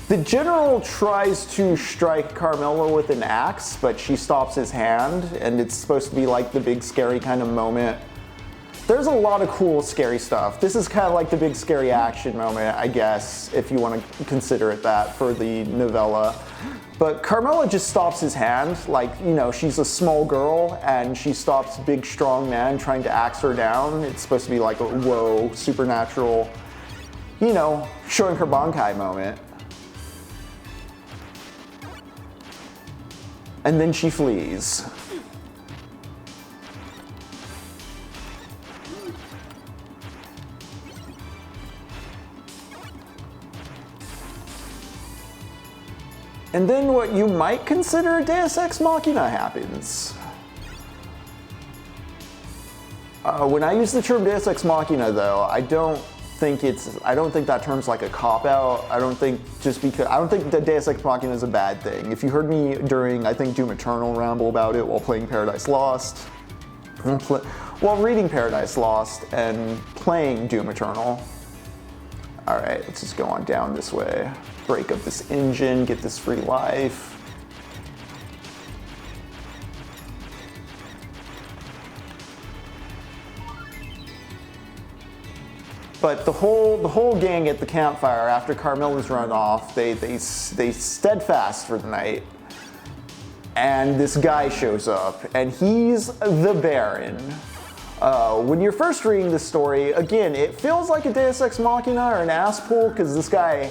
The general tries to strike Carmilla with an axe, but she stops his hand, and it's supposed to be like the big scary kind of moment. There's a lot of cool scary stuff. This is kind of like the big scary action moment, I guess, if you want to consider it that for the novella. But Carmilla just stops his hand, like, you know, she's a small girl and she stops big strong man trying to axe her down. It's supposed to be like a whoa, supernatural, you know, showing her Bankai moment. And then she flees. And then what you might consider a Deus Ex Machina happens. When I use the term Deus Ex Machina though, I don't think that term's like a cop-out. I don't think that Deus Ex Machina is a bad thing. If you heard me during, I think, Doom Eternal ramble about it while playing Paradise Lost, while reading Paradise Lost and playing Doom Eternal. All right, let's just go on down this way. Break up this engine, get this free life. But the whole gang at the campfire after Carmilla's run off, they steadfast for the night. And this guy shows up, and he's the Baron. When you're first reading this story, again, it feels like a Deus Ex Machina or an ass pull because this guy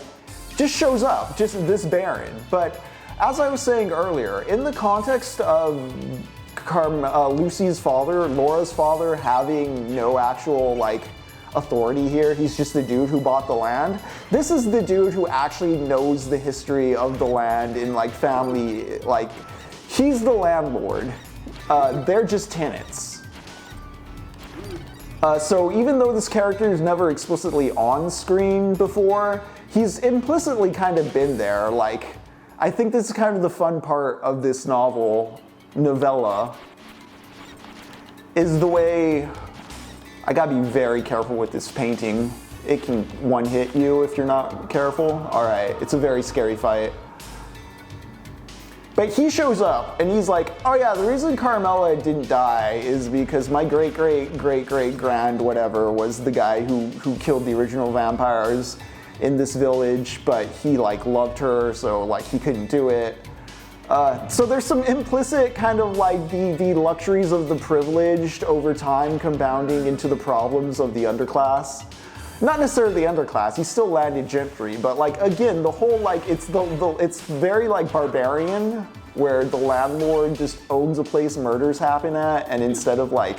just shows up, just this Baron. But as I was saying earlier, in the context of Lucy's father, Laura's father, having no actual like authority here, he's just the dude who bought the land. This is the dude who actually knows the history of the land in like family, like he's the landlord. They're just tenants. So even though this character is never explicitly on screen before, he's implicitly kind of been there. Like, I think this is kind of the fun part of this novella, is the way, I gotta be very careful with this painting. It can one-hit you if you're not careful. All right, it's a very scary fight. But he shows up and he's like, oh yeah, the reason Carmilla didn't die is because my great-great-great-great-grand whatever was the guy who killed the original vampires in this village, but he like loved her, so like he couldn't do it. So there's some implicit kind of like the luxuries of the privileged over time compounding into the problems of the underclass. Not necessarily the underclass, he's still landed gentry, but like again, the whole like, it's very like barbarian, where the landlord just owns a place murders happen at, and instead of like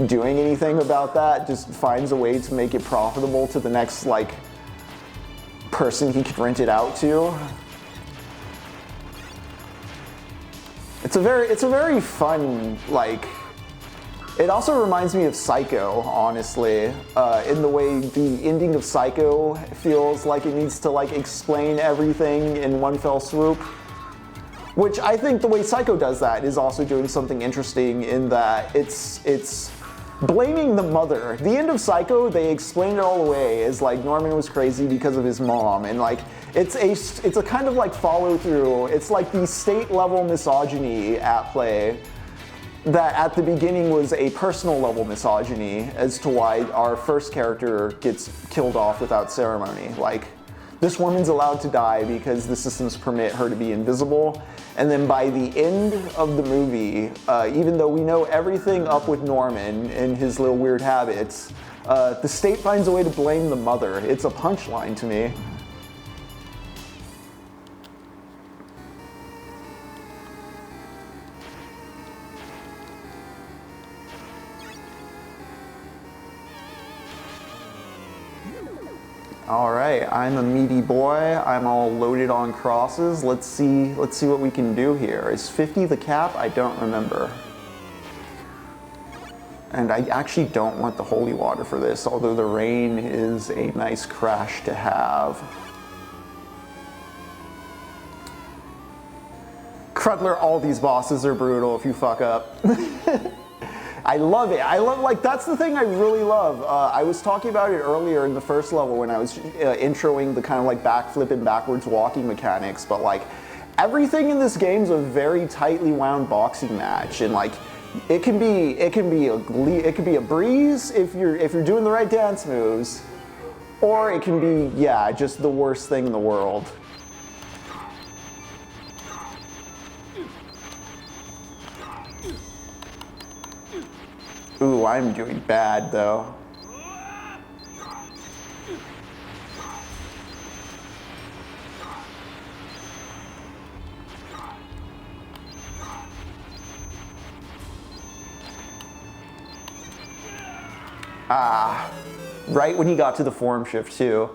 doing anything about that, just finds a way to make it profitable to the next like person he could rent it out to. It's a very fun, like, it also reminds me of Psycho, honestly, in the way the ending of Psycho feels like it needs to like explain everything in one fell swoop. Which I think the way Psycho does that is also doing something interesting in that it's blaming the mother. The end of Psycho, they explained it all away as like Norman was crazy because of his mom, and like it's a kind of like follow through. It's like the state level misogyny at play that at the beginning was a personal level misogyny as to why our first character gets killed off without ceremony. Like, this woman's allowed to die because the systems permit her to be invisible. And then by the end of the movie, even though we know everything up with Norman and his little weird habits, the state finds a way to blame the mother. It's a punchline to me. All right, I'm a meaty boy. I'm all loaded on crosses. Let's see what we can do here. Is 50 the cap? I don't remember. And I actually don't want the holy water for this, although the rain is a nice crash to have. Crudler, all these bosses are brutal if you fuck up. I love it. Like, that's the thing I really love. I was talking about it earlier in the first level when I was introing the kind of like backflip and backwards walking mechanics, but like everything in this game is a very tightly wound boxing match, and like it can be a breeze if you're doing the right dance moves, or it can be, yeah, just the worst thing in the world. Ooh, I'm doing bad though. Ah, right when he got to the form shift too.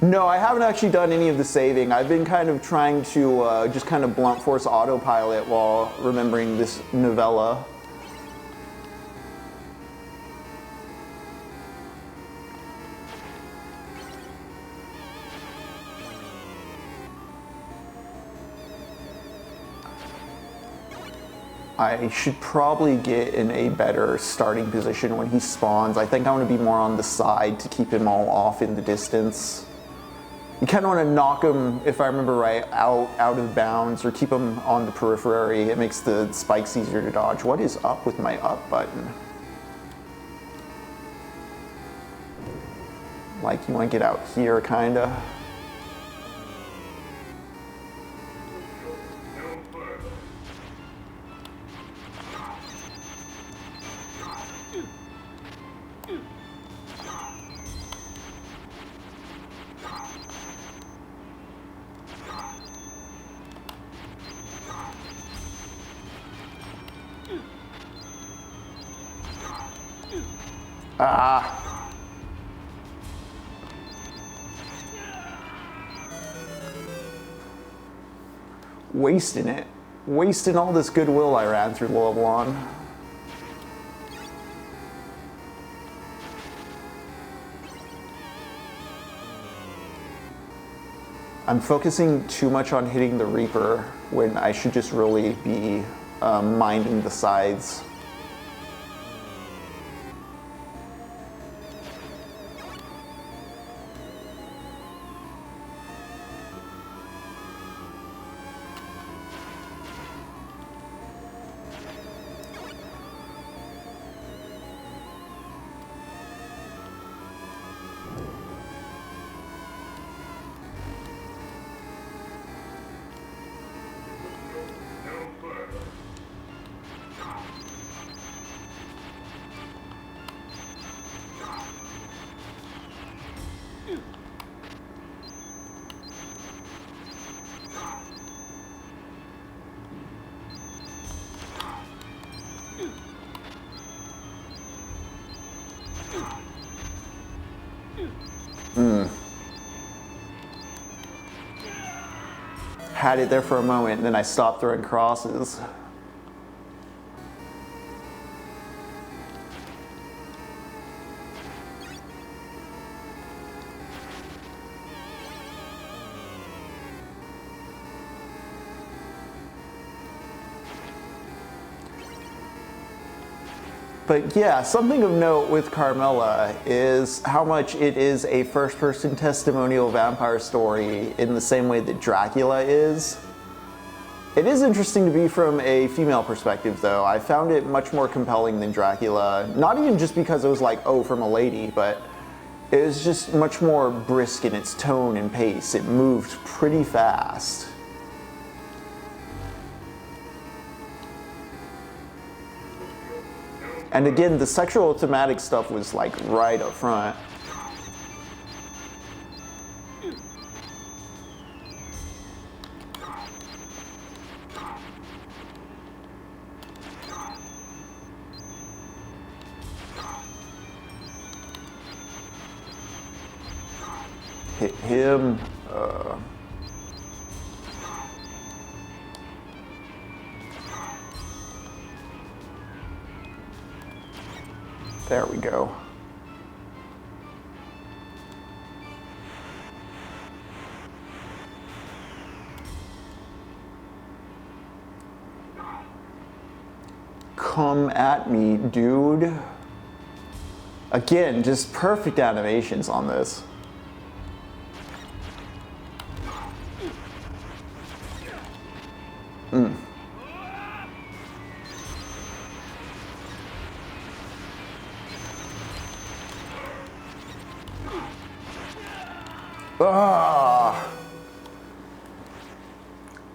No, I haven't actually done any of the saving. I've been kind of trying to just kind of blunt force autopilot while remembering this novella. I should probably get in a better starting position when he spawns. I think I want to be more on the side to keep him all off in the distance. You kind of want to knock him, if I remember right, out of bounds, or keep him on the periphery. It makes the spikes easier to dodge. What is up with my up button? Like, you want to get out here, kinda. Ah. Wasting it. Wasting all this goodwill I ran through the level on. I'm focusing too much on hitting the Reaper when I should just really be minding the sides. Had it there for a moment, and then I stopped throwing crosses. But yeah, something of note with Carmilla is how much it is a first-person testimonial vampire story in the same way that Dracula is. It is interesting to be from a female perspective, though. I found it much more compelling than Dracula, not even just because it was like, oh, from a lady, but it was just much more brisk in its tone and pace. It moved pretty fast. And again, the sexual thematic stuff was like right up front. Hit him. There we go. Come at me, dude. Again, just perfect animations on this.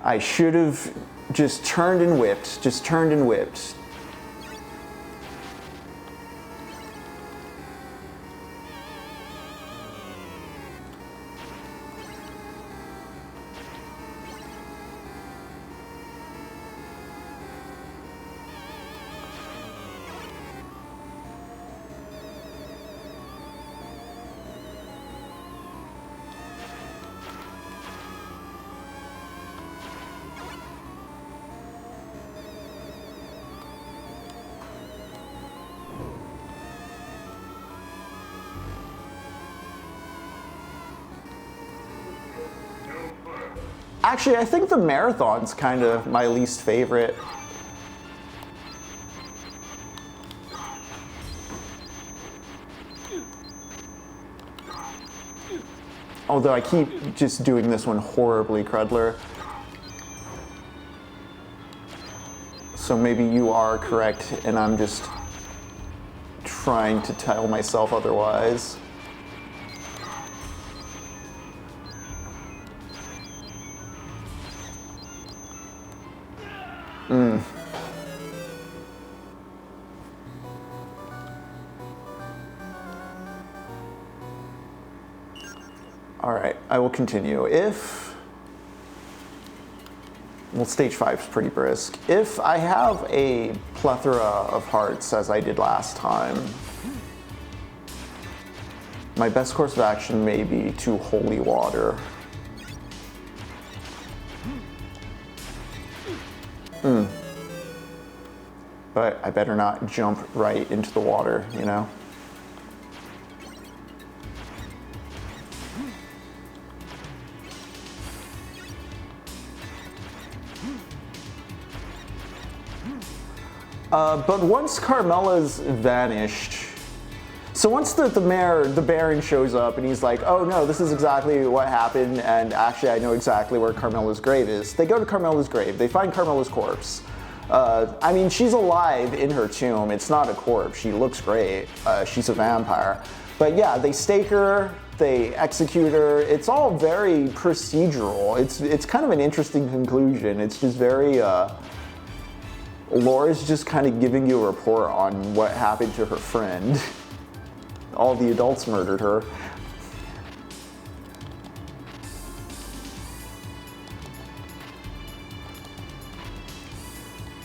I should have just turned and whipped, Actually, I think the marathon's kind of my least favorite. Although I keep just doing this one horribly, Crudler. So maybe you are correct and I'm just trying to tell myself otherwise. All right, I will continue. Well, stage 5 is pretty brisk. If I have a plethora of hearts, as I did last time, my best course of action may be to holy water. But I better not jump right into the water, you know? But once Carmilla's vanished, so once the Baron shows up and he's like, oh no, this is exactly what happened, and actually I know exactly where Carmilla's grave is. They go to Carmilla's grave, they find Carmilla's corpse. I mean, she's alive in her tomb, it's not a corpse, she looks great, she's a vampire. But yeah, they stake her, they execute her, it's all very procedural. It's kind of an interesting conclusion, it's just very, Laura's just kind of giving you a report on what happened to her friend. All the adults murdered her.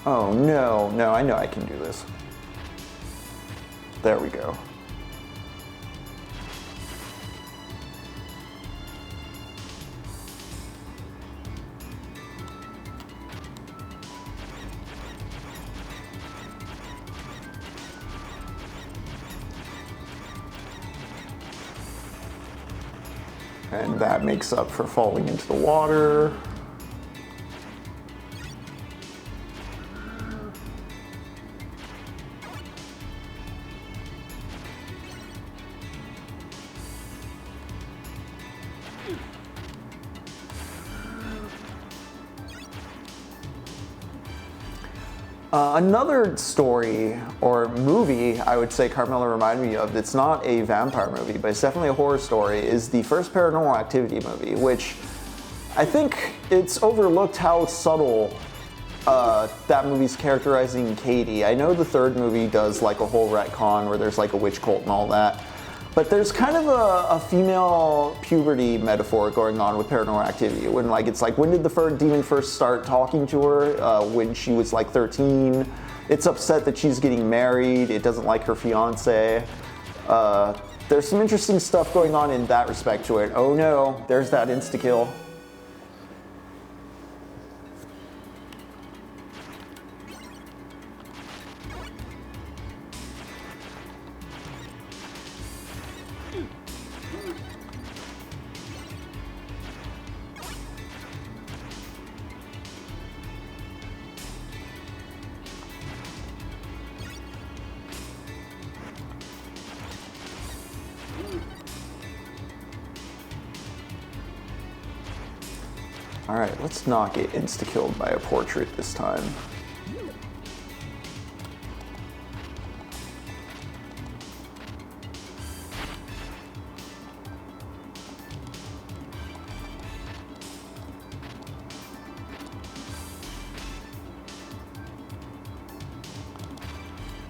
Oh no, no, I know I can do this. There we go. And that makes up for falling into the water. Another story or movie I would say Carmilla reminded me of, it's not a vampire movie, but it's definitely a horror story, is the first Paranormal Activity movie, which I think it's overlooked how subtle that movie's characterizing Katie. I know the third movie does like a whole retcon where there's like a witch cult and all that, but there's kind of a female puberty metaphor going on with Paranormal Activity. When like it's like, when did the demon first start talking to her? When she was like 13. It's upset that she's getting married. It doesn't like her fiance. There's some interesting stuff going on in that respect to it. Oh no, there's that insta-kill. Alright, let's not get insta-killed by a portrait this time.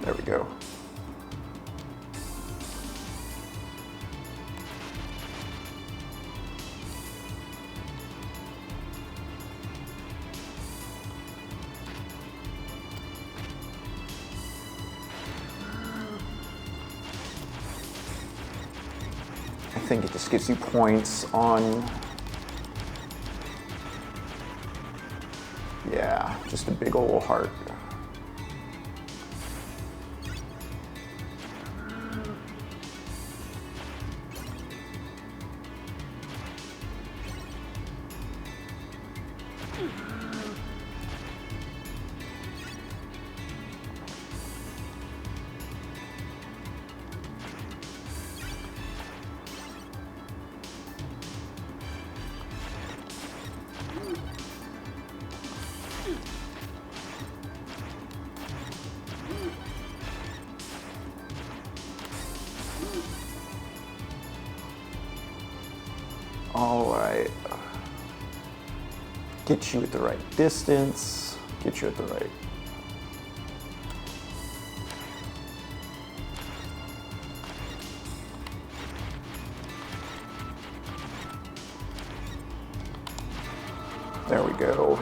There we go. I think it just gives you points on, yeah, just a big old heart. All right. Get you at the right distance. Get you at the right. There we go.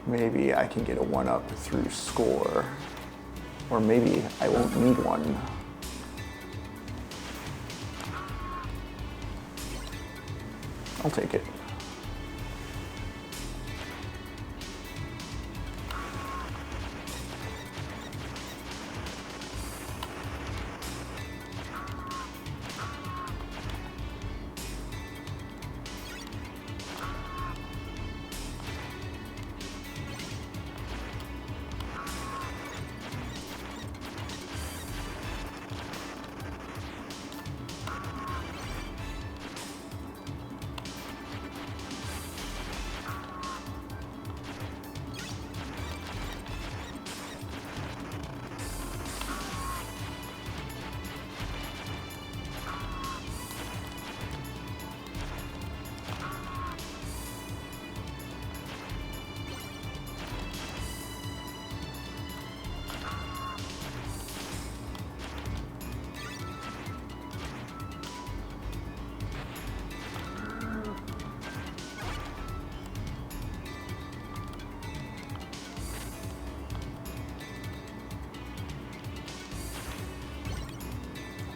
Maybe I can get a 1-up through score, or maybe I won't need one. I'll take it.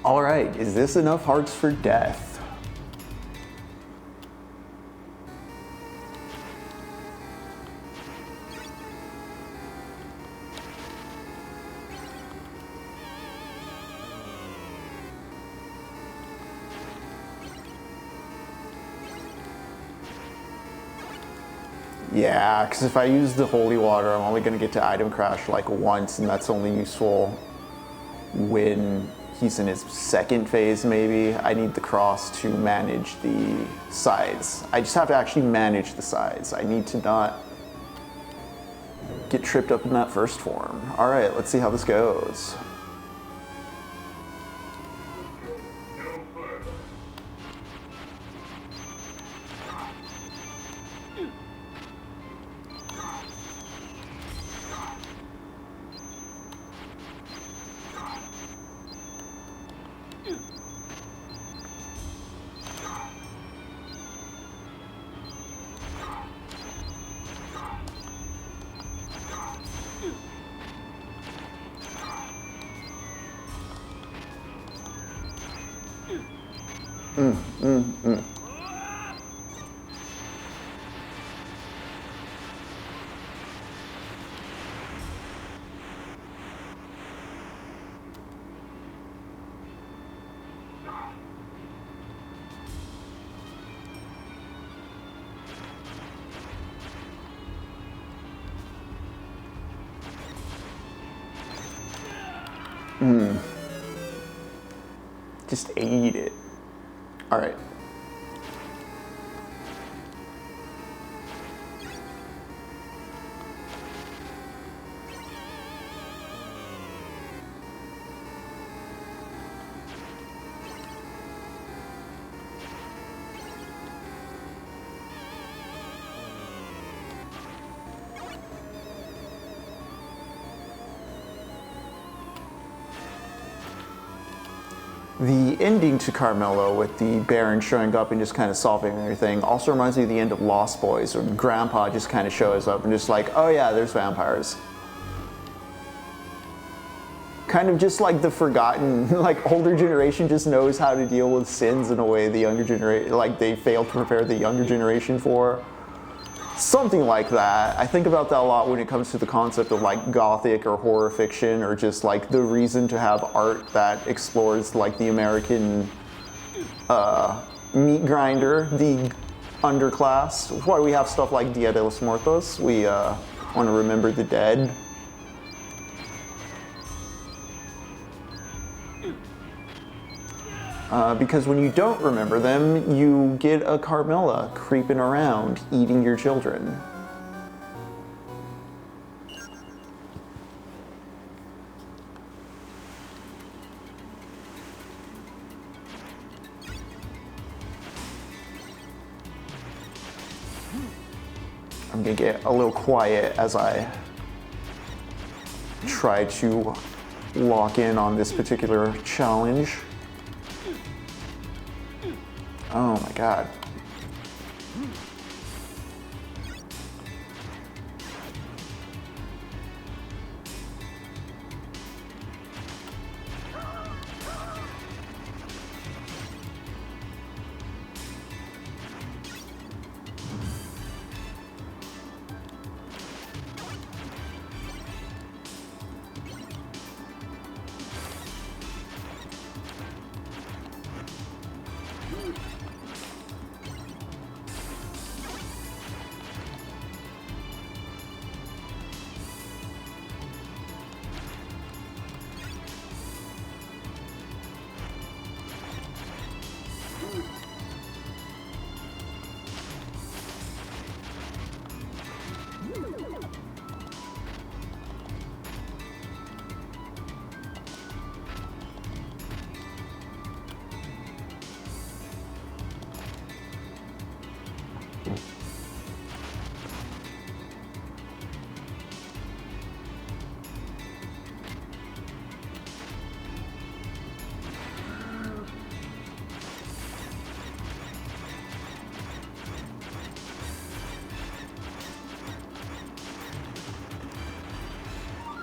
All right, is this enough hearts for death? Yeah, because if I use the holy water, I'm only going to get to item crash like once, and that's only useful when he's in his second phase, maybe. I need the cross to manage the sides. I just have to actually manage the sides. I need to not get tripped up in that first form. All right, let's see how this goes. Just eat it. All right. The ending to Carmilla with the Baron showing up and just kind of solving everything also reminds me of the end of Lost Boys, where Grandpa just kind of shows up and just like, oh yeah, there's vampires. Kind of just like the forgotten, like older generation just knows how to deal with sins in a way the younger generation, like they failed to prepare the younger generation for. Something like that. I think about that a lot when it comes to the concept of like gothic or horror fiction, or just like the reason to have art that explores like the American meat grinder, the underclass. That's why we have stuff like Dia de los Muertos. We want to remember the dead. Because when you don't remember them, you get a Carmilla creeping around, eating your children. I'm gonna get a little quiet as I try to lock in on this particular challenge. Oh my god.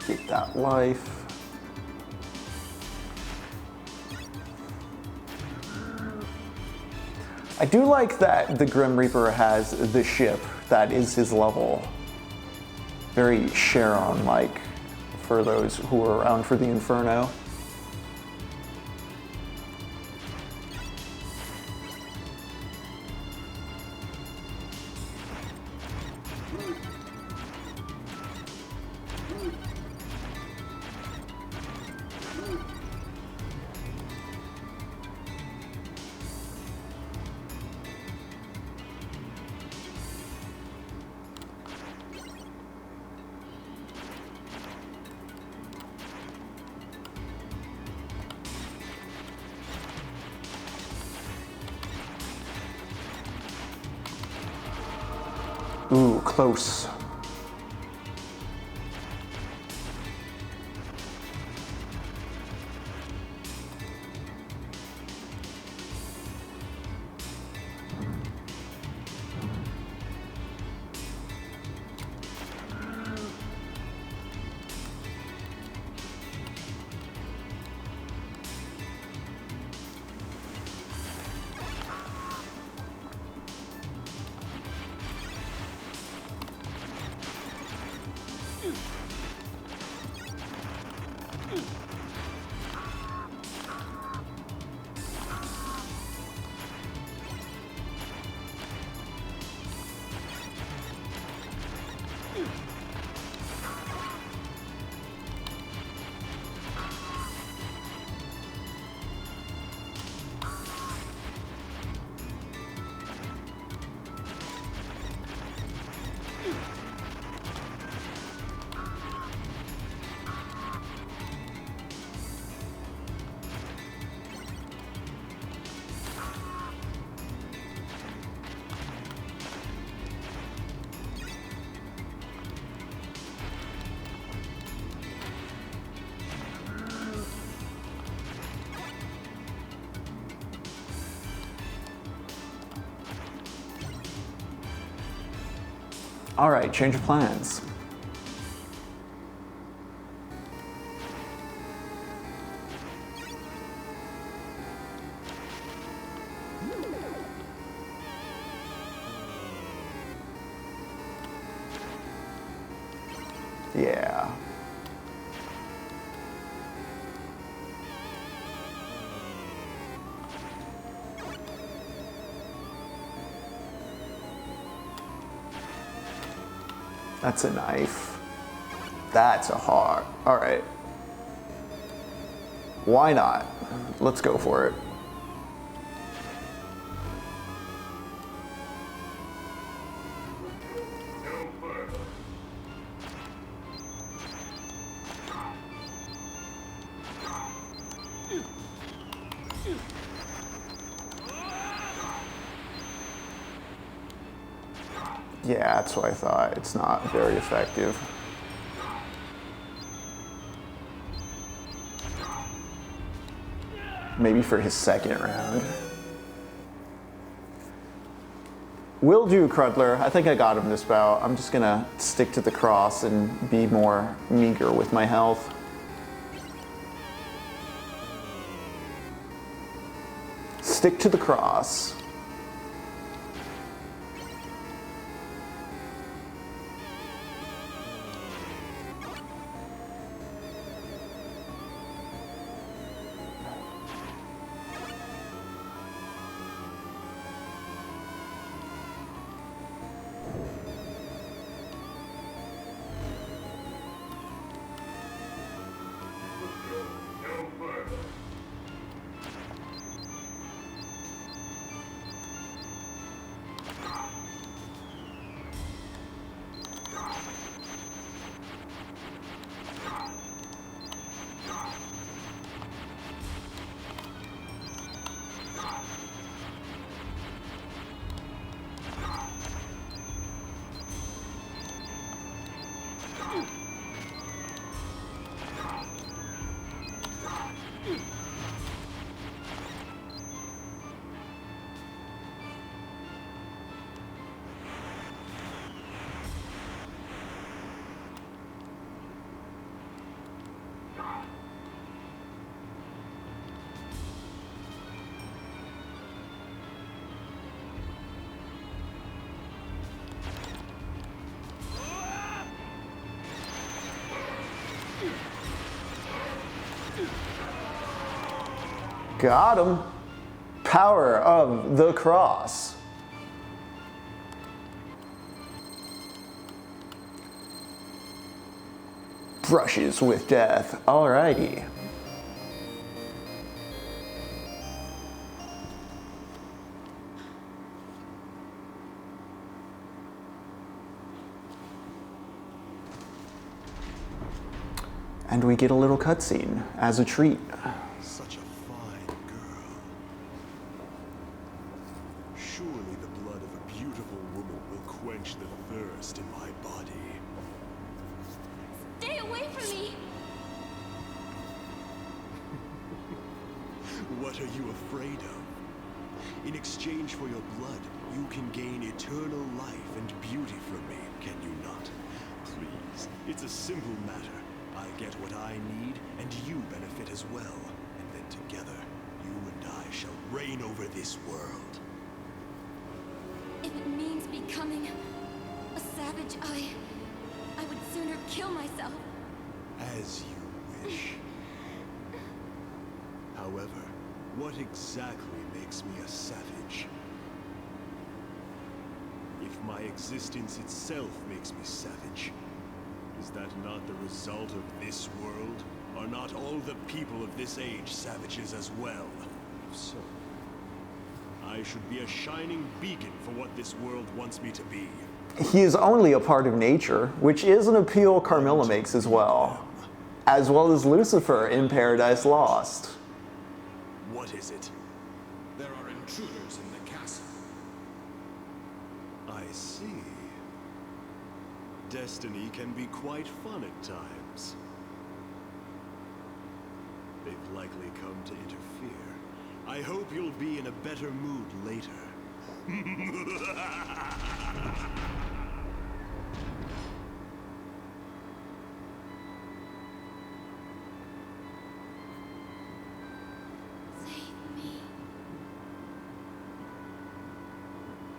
Get that life. I do like that the Grim Reaper has the ship that is his level. Very Charon-like for those who are around for the Inferno. Ooh, close. All right, change of plans. Yeah. That's a knife. That's a heart. All right. Why not? Let's go for it. Yeah, that's what I thought. It's not very effective. Maybe for his second round. Will do, Crudler. I think I got him this bout. I'm just gonna stick to the cross and be more meager with my health. Stick to the cross. Got him. Power of the cross. Brushes with death. Alrighty. And we get a little cutscene as a treat. Such a fine girl. Surely the blood of a beautiful woman will quench the thirst in my body. Stay away from me! What are you afraid of? In exchange for your blood, you can gain eternal life and beauty from me, can you not? Please, it's a simple matter. I get what I need, and you benefit as well. And then together, you and I shall reign over this world. If it means becoming a savage, I would sooner kill myself. As you wish. However, what exactly makes me a savage? If my existence itself makes me savage, is that not the result of this world? Are not all the people of this age savages as well? If so, I should be a shining beacon for what this world wants me to be. He is only a part of nature, which is an appeal Carmilla makes as well as Lucifer in Paradise Lost. What is it? There are intruders in the castle. I see. Destiny can be quite fun at times. They've likely come to interfere. I hope you'll be in a better mood later. Save me.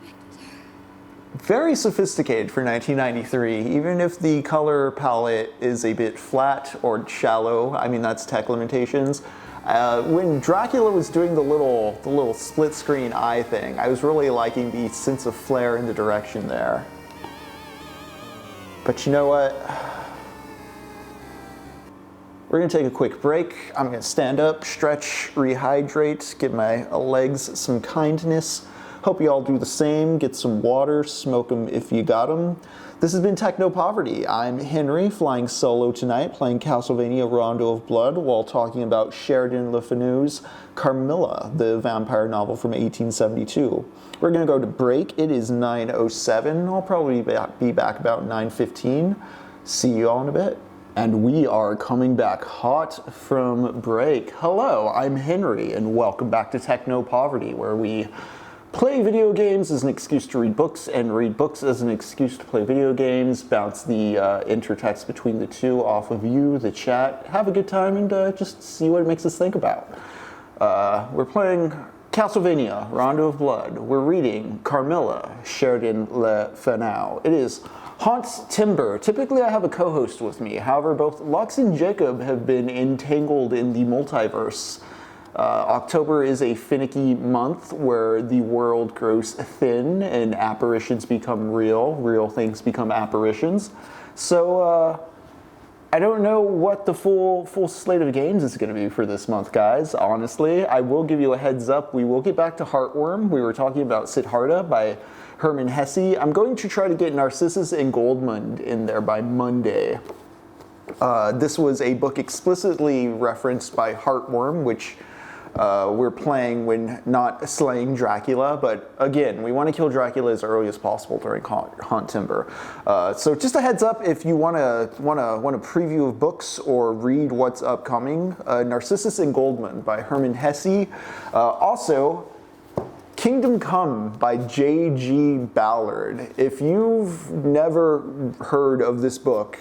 Victor. Very sophisticated for 1993, even if the color palette is a bit flat or shallow. I mean, that's tech limitations. When Dracula was doing the little split screen eye thing, I was really liking the sense of flair in the direction there. But you know what? We're gonna take a quick break. I'm gonna stand up, stretch, rehydrate, give my legs some kindness. Hope you all do the same. Get some water, smoke them if you got them. This has been TechnoPoverty. I'm Henry, flying solo tonight, playing Castlevania Rondo of Blood while talking about Sheridan Le Fanu'S Carmilla, the vampire novel from 1872. We're gonna go to break. It is 9:07. I'll probably be back about 9:15. See you all in a bit. And we are coming back hot from break. Hello, I'm Henry, and welcome back to TechnoPoverty, where we play video games as an excuse to read books, and read books as an excuse to play video games, bounce the intertext between the two off of you, the chat, have a good time, and just see what it makes us think about. We're playing Castlevania, Rondo of Blood. We're reading Carmilla, Sheridan Le Fanu'S. It is Hauntember. Typically I have a co-host with me, however both Lux and Jacob have been entangled in the multiverse. October is a finicky month where the world grows thin and apparitions become real things become apparitions. So I don't know what the full slate of games is going to be for this month, guys. Honestly, I will give you a heads up. We will get back to Heartworm. We were talking about Siddhartha by Hermann Hesse. I'm going to try to get Narcissus and Goldmund in there by Monday. This was a book explicitly referenced by Heartworm, which we're playing when not slaying Dracula, but again, we want to kill Dracula as early as possible during Hauntember. So just a heads up, if you want a preview of books or read what's upcoming, Narcissus and Goldmund by Hermann Hesse. Also, Kingdom Come by J.G. Ballard. If you've never heard of this book,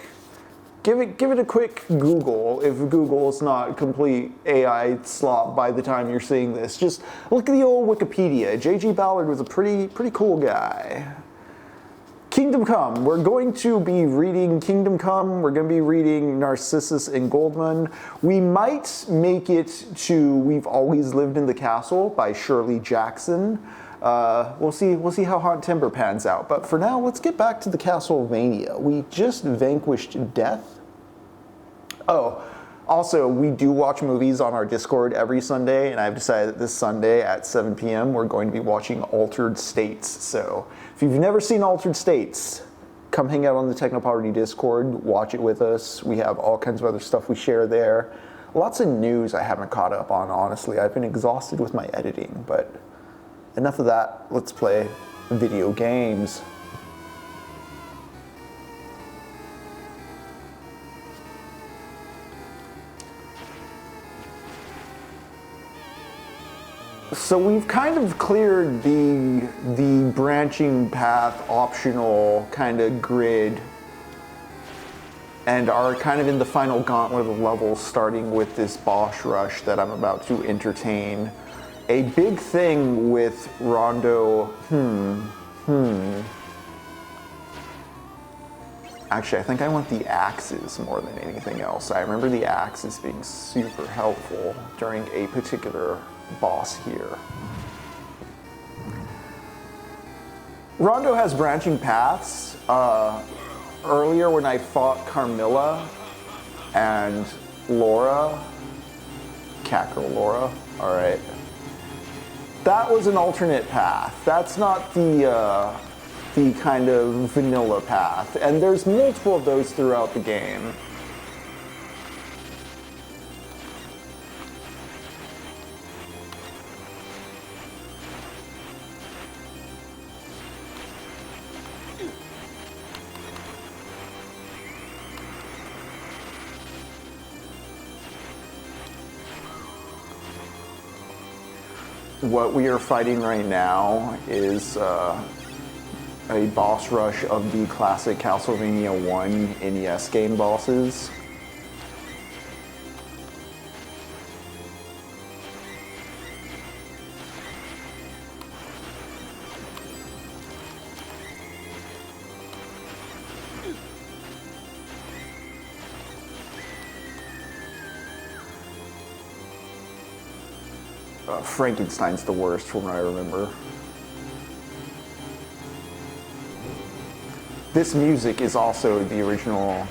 give it a quick Google. If Google is not complete AI slop by the time you're seeing this, just look at the old Wikipedia. J.G. Ballard was a pretty cool guy. Kingdom Come. We're going to be reading Kingdom Come. We're going to be reading Narcissus and Goldmund. We might make it to We've Always Lived in the Castle by Shirley Jackson. We'll see how Hauntember pans out. But for now, let's get back to the Castlevania. We just vanquished death. Oh, also, we do watch movies on our Discord every Sunday, and I've decided that this Sunday at 7 p.m. we're going to be watching Altered States. So if you've never seen Altered States, come hang out on the TechnoPoverty Discord, watch it with us. We have all kinds of other stuff we share there. Lots of news I haven't caught up on, honestly. I've been exhausted with my editing, but enough of that. Let's play video games. So we've kind of cleared the branching path optional kind of grid and are kind of in the final gauntlet of levels, starting with this boss rush that I'm about to entertain. A big thing with Rondo, Actually, I think I want the axes more than anything else. I remember the axes being super helpful during a particular boss here. Rondo has branching paths. Earlier when I fought Carmilla and Laura, Catgirl Laura, alright. That was an alternate path. That's not the kind of vanilla path. And there's multiple of those throughout the game. What we are fighting right now is a boss rush of the classic Castlevania 1 NES game bosses. Frankenstein's the worst from what I remember. This music is also the original.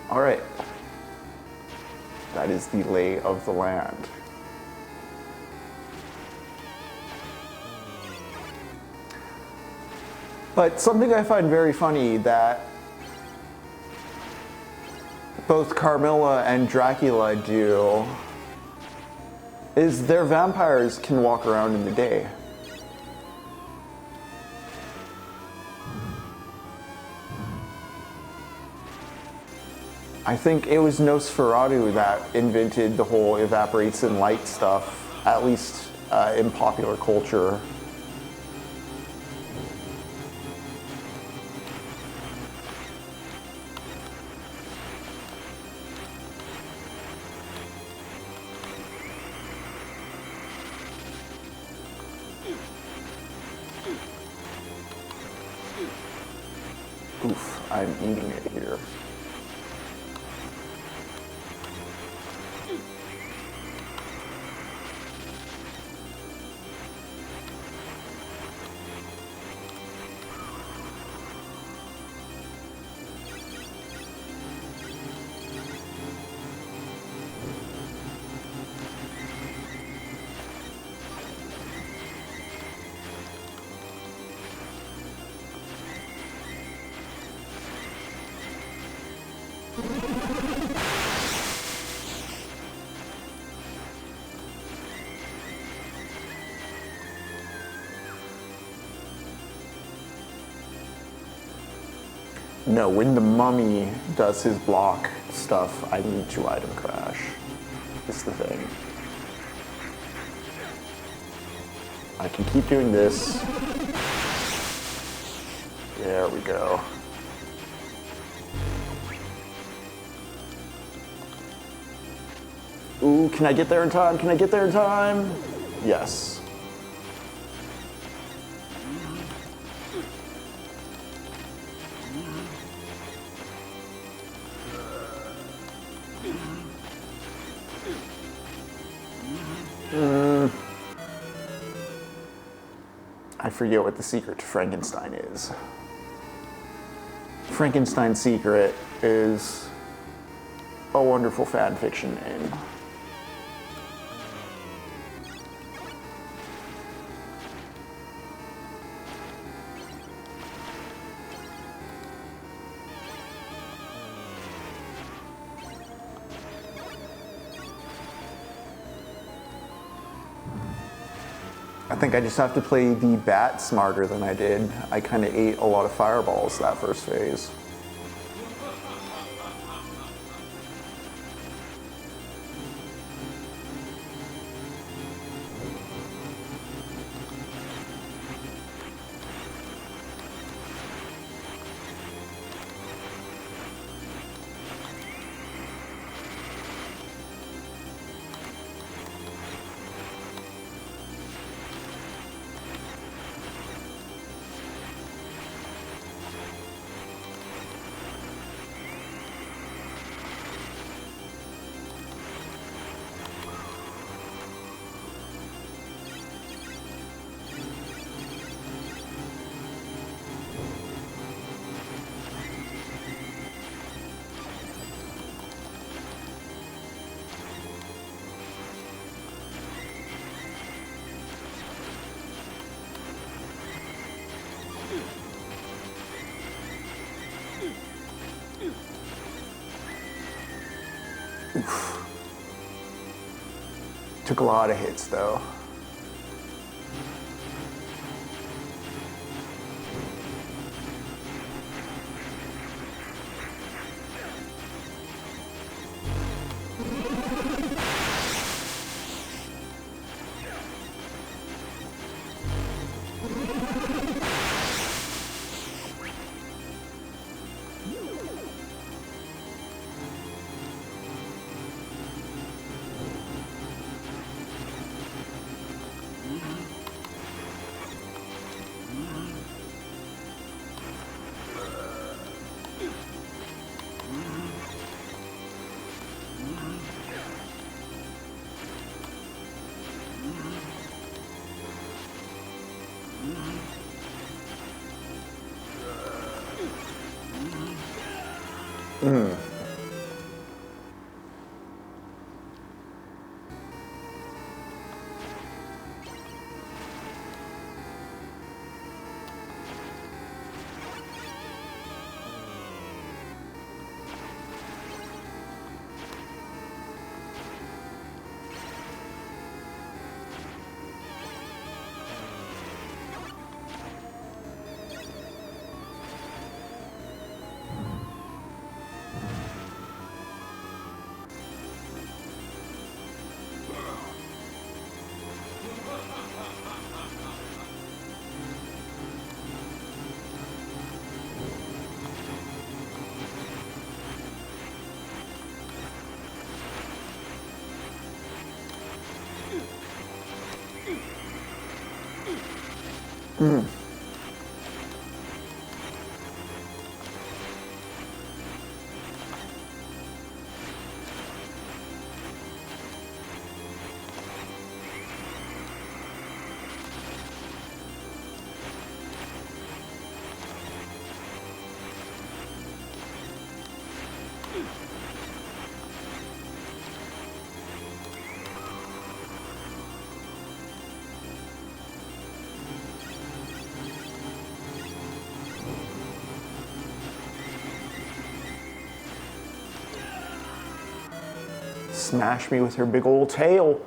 All right. That is the lay of the land. But something I find very funny that both Carmilla and Dracula do is their vampires can walk around in the day. I think it was Nosferatu that invented the whole evaporates in light stuff, at least in popular culture. Oof, I'm eating it here. No, when the mummy does his block stuff, I need to item crash. Is the thing. I can keep doing this. There we go. Ooh, can I get there in time? Can I get there in time? Yes. I forget what the secret to Frankenstein is. Frankenstein's secret is a wonderful fan fiction name. I think I just have to play the bat smarter than I did. I kind of ate a lot of fireballs that first phase. Oof. Took a lot of hits though. Smash me with her big old tail.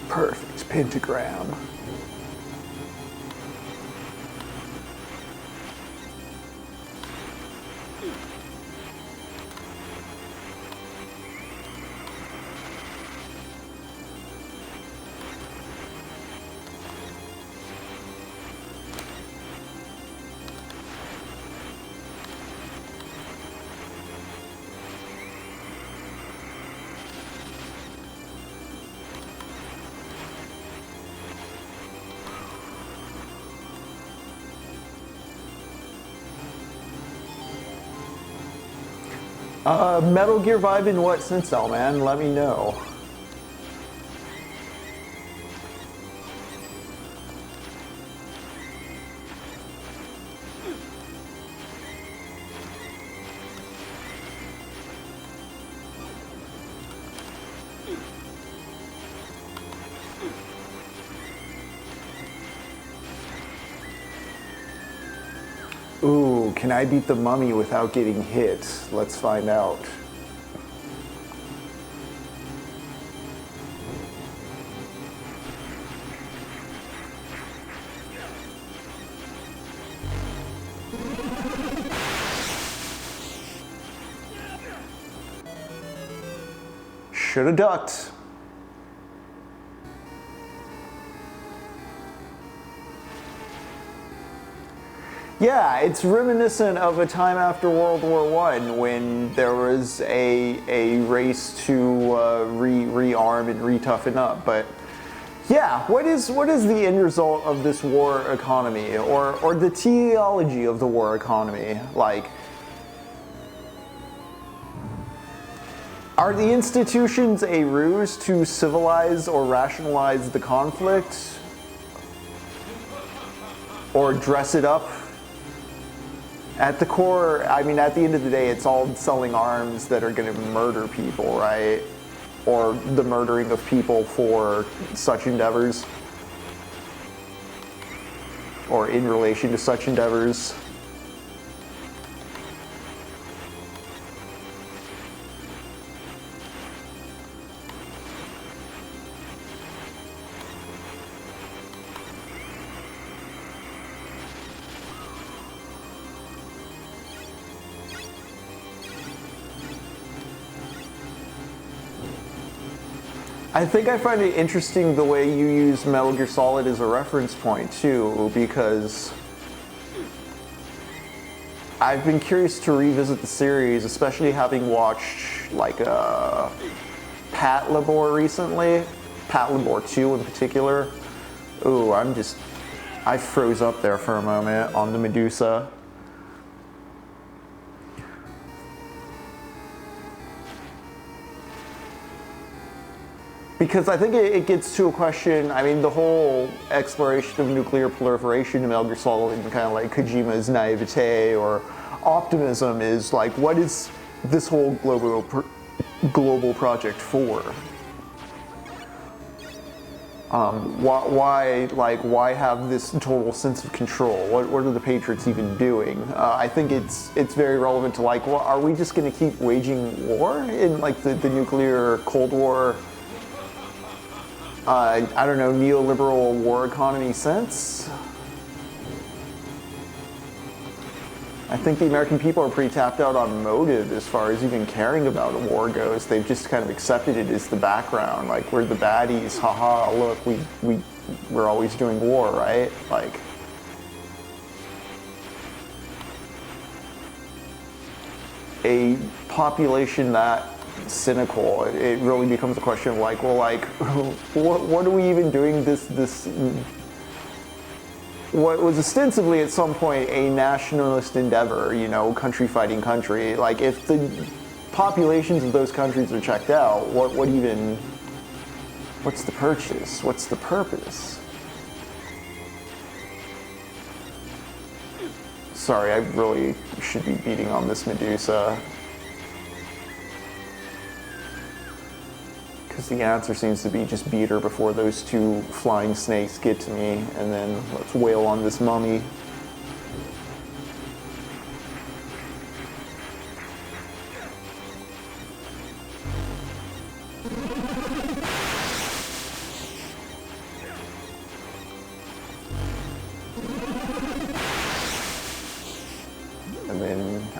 Perfect pentagram. Metal Gear vibe in what sense though, man? Let me know. Ooh, can I beat the mummy without getting hit? Let's find out. Should have ducked. Yeah, it's reminiscent of a time after World War I when there was a race to rearm and re-toughen up. But yeah, what is the end result of this war economy, or the teleology of the war economy? Like, are the institutions a ruse to civilize or rationalize the conflict, or dress it up? At the core, I mean, at the end of the day, it's all selling arms that are going to murder people, right? Or the murdering of people for such endeavors, or in relation to such endeavors. I think I find it interesting the way you use Metal Gear Solid as a reference point too, because I've been curious to revisit the series, especially having watched like Pat Labor recently, Pat Labor 2 in particular. Ooh, I froze up there for a moment on the Medusa. Because I think it gets to a question, I mean, the whole exploration of nuclear proliferation in Metal Gear Solid, and kind of like Kojima's naivete or optimism, is like, what is this whole global project for? Why have this total sense of control? What are the Patriots even doing? I think it's very relevant to like, well, are we just going to keep waging war in like the nuclear Cold War? I don't know, neoliberal war economy sense. I think the American people are pretty tapped out on motive as far as even caring about a war goes. They've just kind of accepted it as the background. Like, we're the baddies, haha, look, we're always doing war, right? Like, a population that cynical, it really becomes a question of like, well, like, what are we even doing this what was ostensibly at some point a nationalist endeavor, you know, country fighting country. Like, if the populations of those countries are checked out, what's the purchase? What's the purpose? Sorry, I really should be beating on this Medusa. Because the answer seems to be just beat her before those two flying snakes get to me, and then let's wail on this mummy.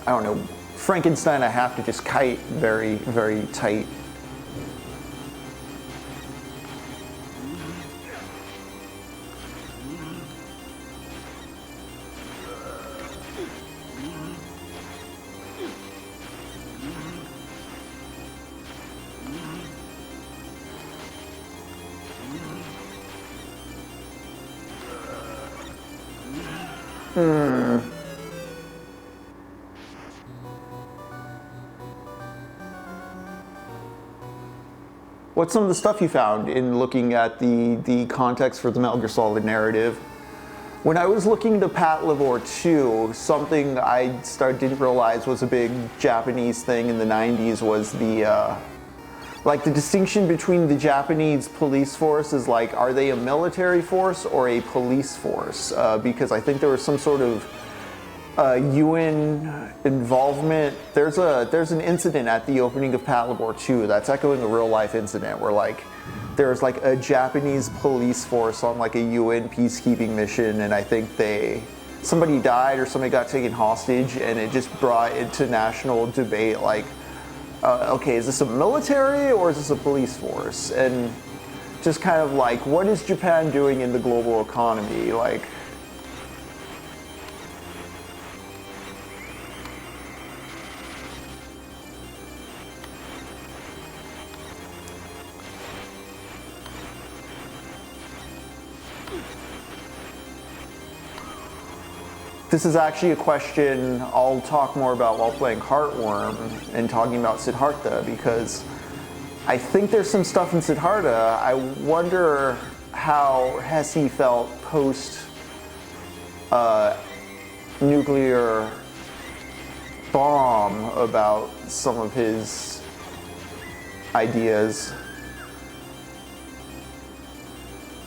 I don't know, Frankenstein I have to just kite very, very tight. What's some of the stuff you found in looking at the context for the Metal Gear Solid narrative? When I was looking into Patlabor War 2, something I didn't realize was a big Japanese thing in the 90s was the like the distinction between the Japanese police force is like, are they a military force or a police force? Because I think there was some sort of UN involvement. There's an incident at the opening of Patlabor War 2 that's echoing a real life incident where like there's like a Japanese police force on like a UN peacekeeping mission, and I think somebody died or somebody got taken hostage, and it just brought into national debate like, okay, is this a military or is this a police force? And just kind of like, what is Japan doing in the global economy? Like, this is actually a question I'll talk more about while playing Heartworm and talking about Siddhartha, because I think there's some stuff in Siddhartha. I wonder how Hesse felt post nuclear bomb about some of his ideas.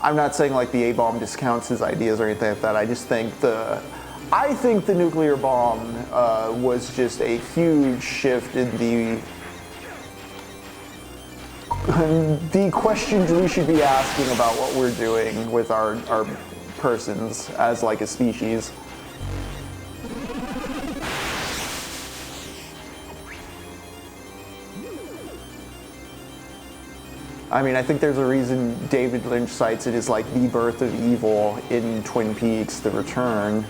I'm not saying like the A-bomb discounts his ideas or anything like that. I just think the nuclear bomb was just a huge shift in the questions we should be asking about what we're doing with our persons as like a species. I mean, I think there's a reason David Lynch cites it as like the birth of evil in Twin Peaks: The Return.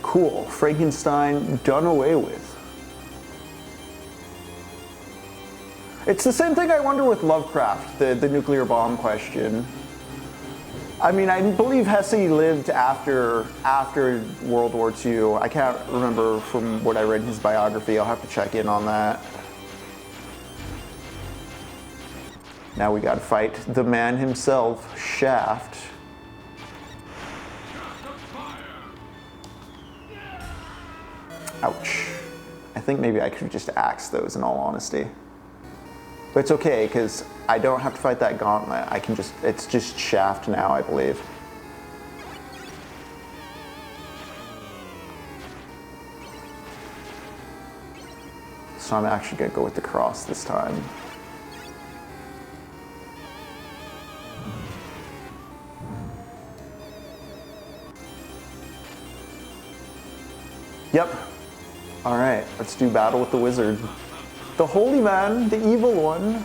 Cool. Frankenstein done away with. It's the same thing I wonder with Lovecraft, the nuclear bomb question. I mean, I believe Hesse lived after World War II. I can't remember from what I read in his biography. I'll have to check in on that. Now we gotta fight the man himself, Shaft. Ouch. I think maybe I could have just axed those in all honesty. But it's okay, because I don't have to fight that gauntlet. I can just, it's just Shaft now, I believe. So I'm actually gonna go with the cross this time. Yep. All right, let's do battle with the wizard. The holy man, the evil one.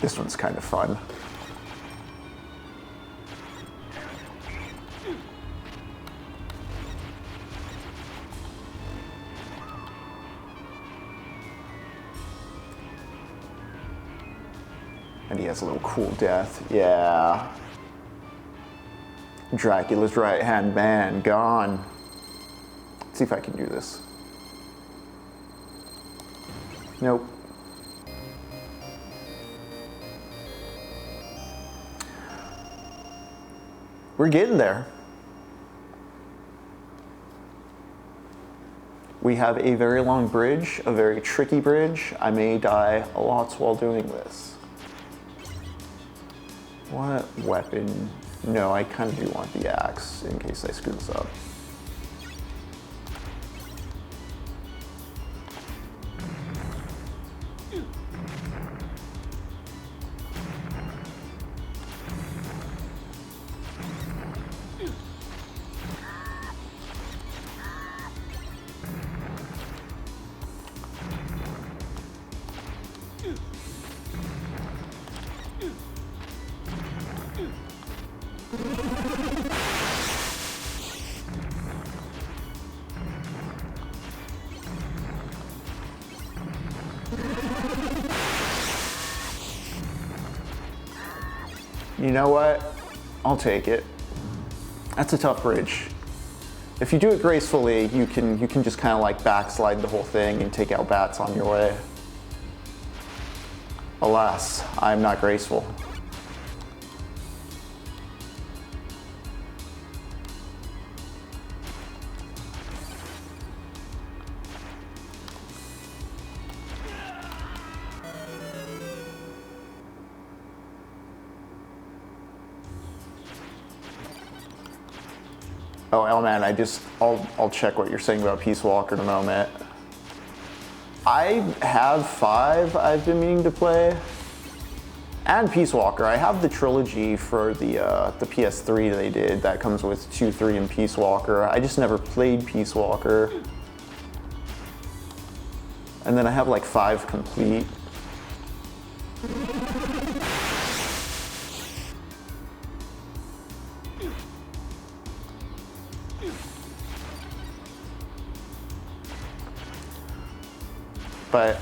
This one's kind of fun. And he has a little cool death. Yeah. Dracula's right-hand man gone. Let's see if I can do this. Nope. We're getting there. We have a very long bridge, a very tricky bridge. I may die a lot while doing this. What weapon? No, I kind of do want the axe in case I screw this up. You know what? I'll take it. That's a tough bridge. If you do it gracefully, you can just kind of like backslide the whole thing and take out bats on your way. Alas, I'm not graceful. Oh, Elman, I'll check what you're saying about Peace Walker in a moment. I have 5 I've been meaning to play. And Peace Walker. I have the trilogy for the PS3 they did that comes with 2, 3, and Peace Walker. I just never played Peace Walker. And then I have like 5 complete. But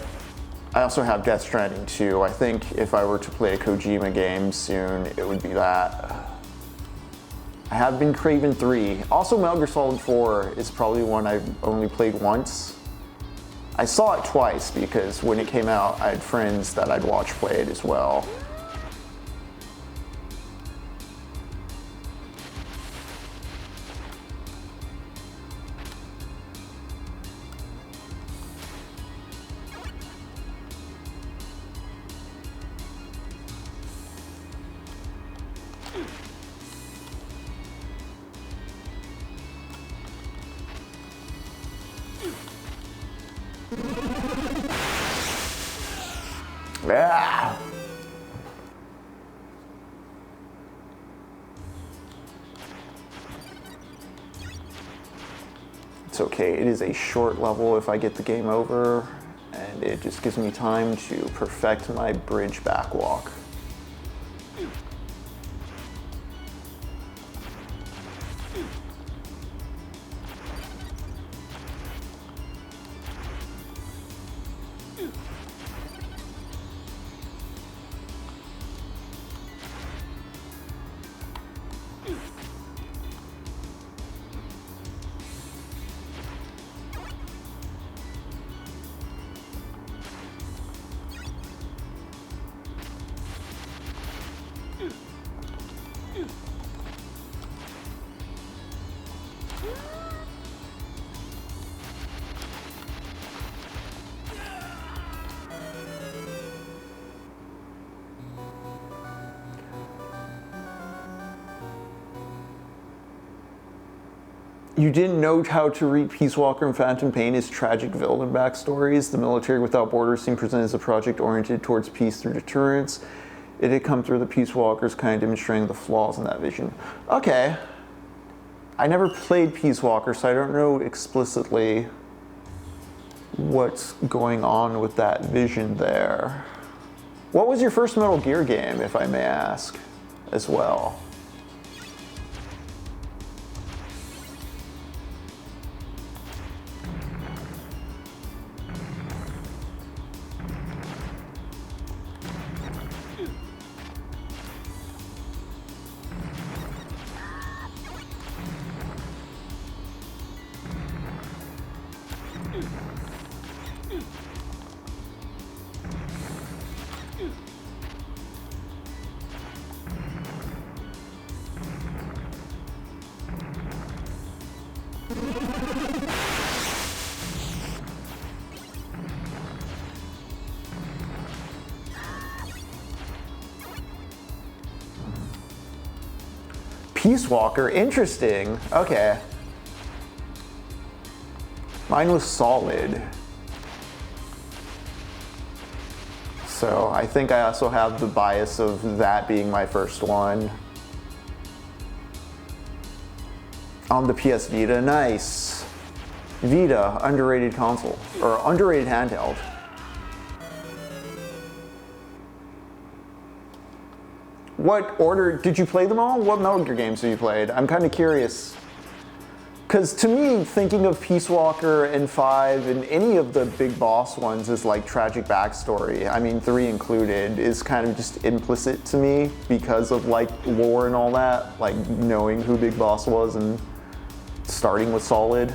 I also have Death Stranding 2. I think if I were to play a Kojima game soon, it would be that. I have been craving 3. Also, Metal Gear Solid 4 is probably one I've only played once. I saw it twice because when it came out, I had friends that I'd watch play it as well. Ah. It's okay, it is a short level if I get the game over, and it just gives me time to perfect my bridge backwalk. You didn't know how to read Peace Walker and Phantom Pain as tragic villain backstories. The Military Without Borders seemed presented as a project oriented towards peace through deterrence. It had come through the Peace Walkers, kind of demonstrating the flaws in that vision. Okay. I never played Peace Walker, so I don't know explicitly what's going on with that vision there. What was your first Metal Gear game, if I may ask, as well? Peace Walker, interesting. Okay. Mine was Solid. So I think I also have the bias of that being my first one. On the PS Vita, nice. Vita, underrated console, or underrated handheld. What order, did you play them all? What Metal Gear games have you played? I'm kind of curious. Because to me, thinking of Peace Walker and 5 and any of the big boss ones as like tragic backstory, I mean 3 included, is kind of just implicit to me because of like lore and all that, like knowing who Big Boss was and starting with Solid.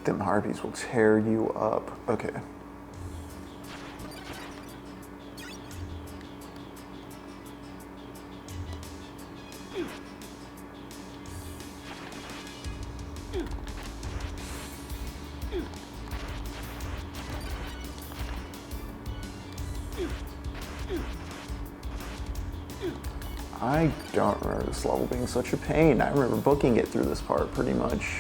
Them harpies will tear you up. Okay. I don't remember this level being such a pain. I remember booking it through this part pretty much.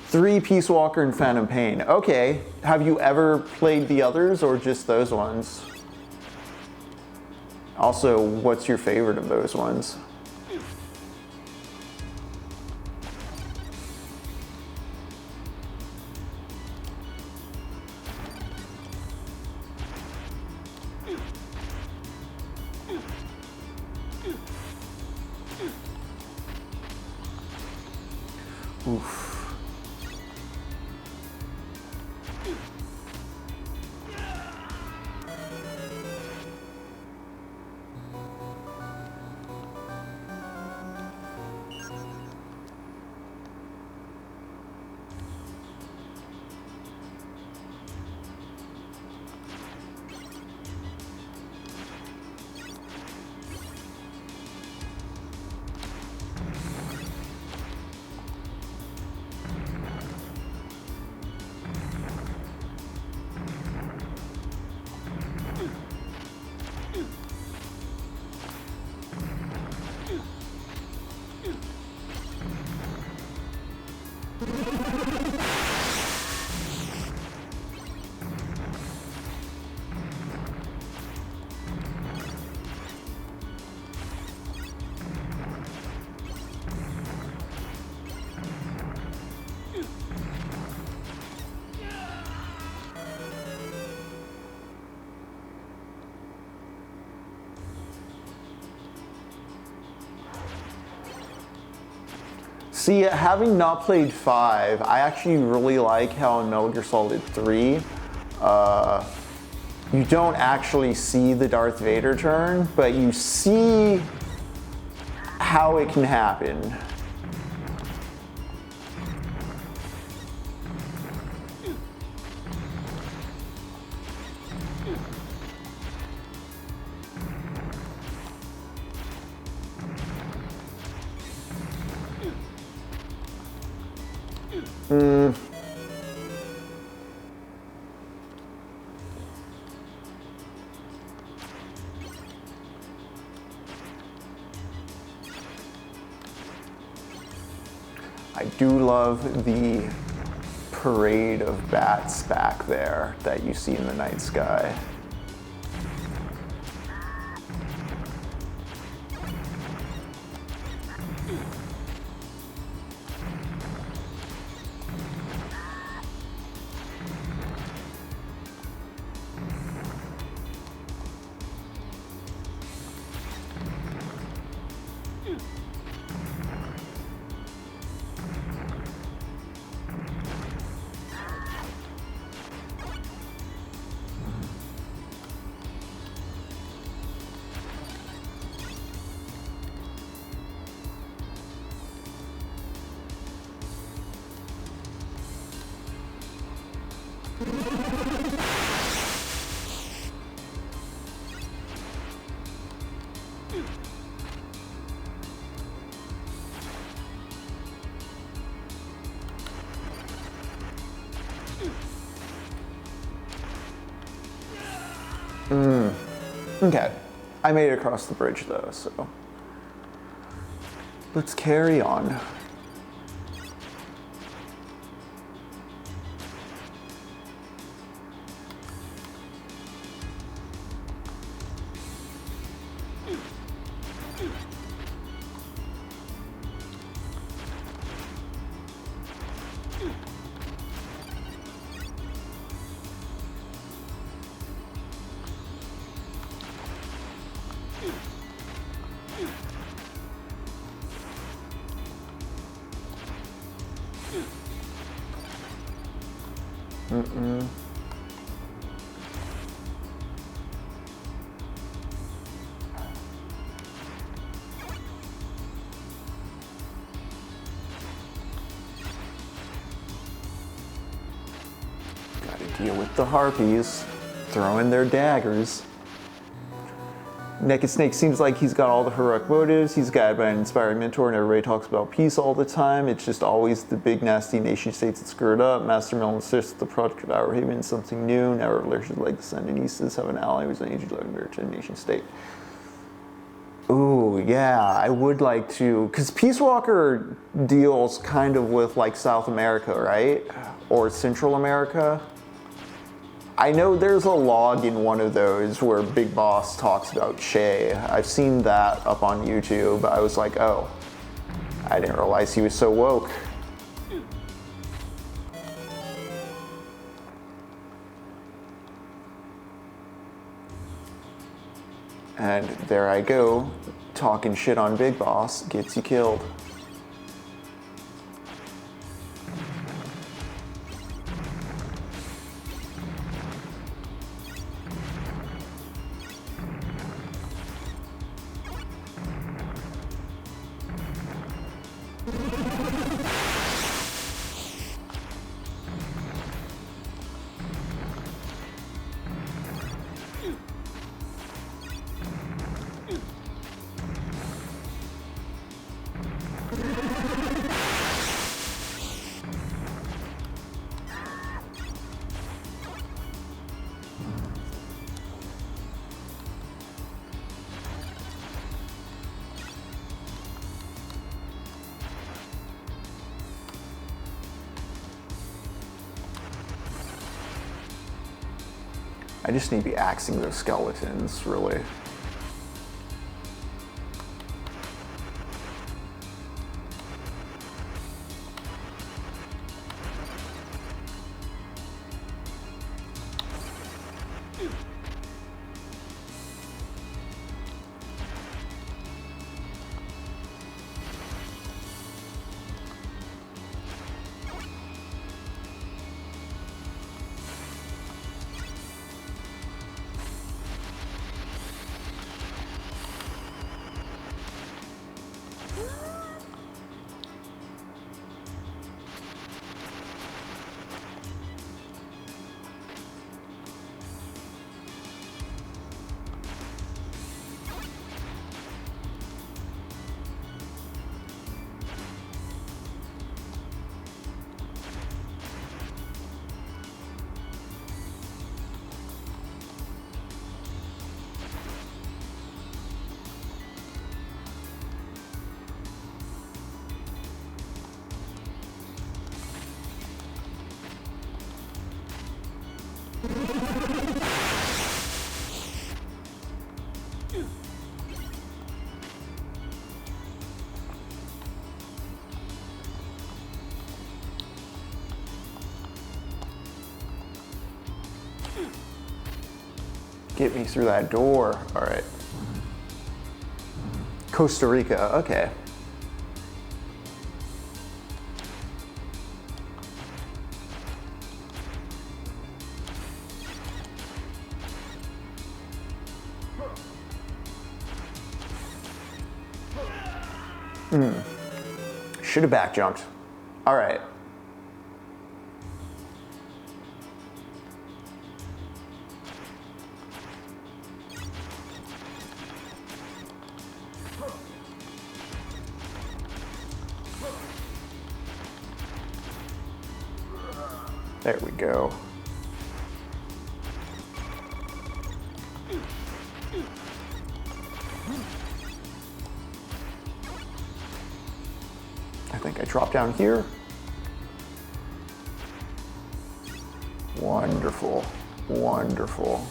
Three, Peace Walker, and Phantom Pain. Okay, have you ever played the others or just those ones? Also, what's your favorite of those ones? Oof. See, having not played 5, I actually really like how in Metal Gear Solid 3, you don't actually see the Darth Vader turn, but you see how it can happen. I do love the parade of bats back there that you see in the night sky. Okay, I made it across the bridge though, so let's carry on. Gotta deal with the harpies, throwing their daggers. Naked Snake seems like he's got all the heroic motives, he's guided by an inspiring mentor, and everybody talks about peace all the time. It's just always the big nasty nation states that screw it up. Master Mel insists the project of Outer Haven is something new. Now revelation like the Sandinistas have an ally who's an agent legendary to a nation state. Ooh, yeah, I would like to, because Peace Walker deals kind of with like South America, right? Or Central America. I know there's a log in one of those where Big Boss talks about Shay. I've seen that up on YouTube. I was like, oh, I didn't realize he was so woke. And there I go, talking shit on Big Boss, gets you killed. I just need to be axing those skeletons, really. Get me through that door. All right. Costa Rica, okay. Should have back jumped. All right. There we go. I think I drop down here. Wonderful, wonderful.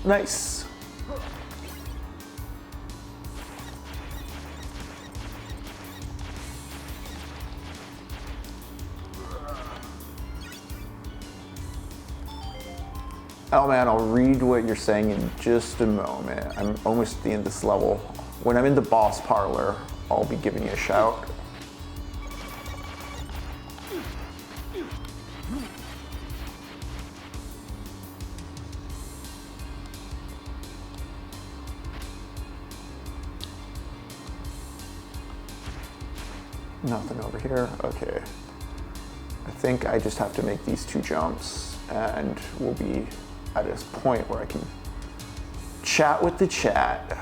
Nice. Oh man, I'll read what you're saying in just a moment. I'm almost at the end of this level. When I'm in the boss parlor, I'll be giving you a shout. Nothing over here, okay. I think I just have to make these 2 jumps and we'll be at this point where I can chat with the chat.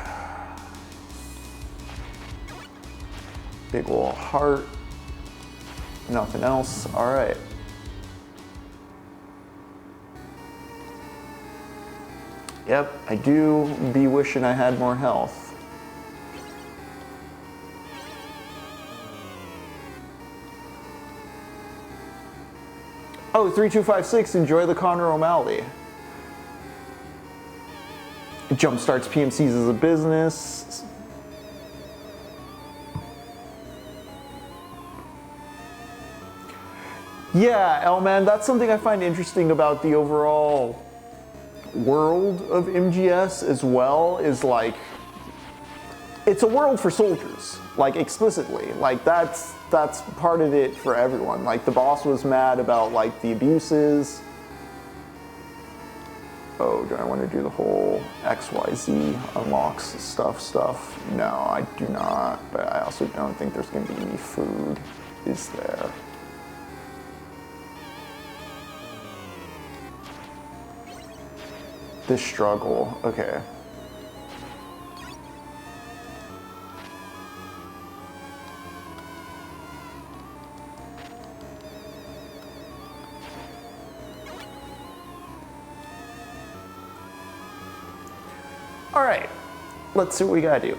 Big ol' heart, nothing else, all right. Yep, I do be wishing I had more health. Oh, 3256, enjoy the Connor O'Malley. It jumpstarts PMCs as a business. Yeah, Elman, that's something I find interesting about the overall world of MGS as well, is like, it's a world for soldiers, like explicitly. Like that's part of it for everyone. Like the boss was mad about like the abuses. Oh, do I want to do the whole XYZ unlocks stuff? No, I do not, but I also don't think there's going to be any food, is there? This struggle, okay. All right, let's see what we gotta do.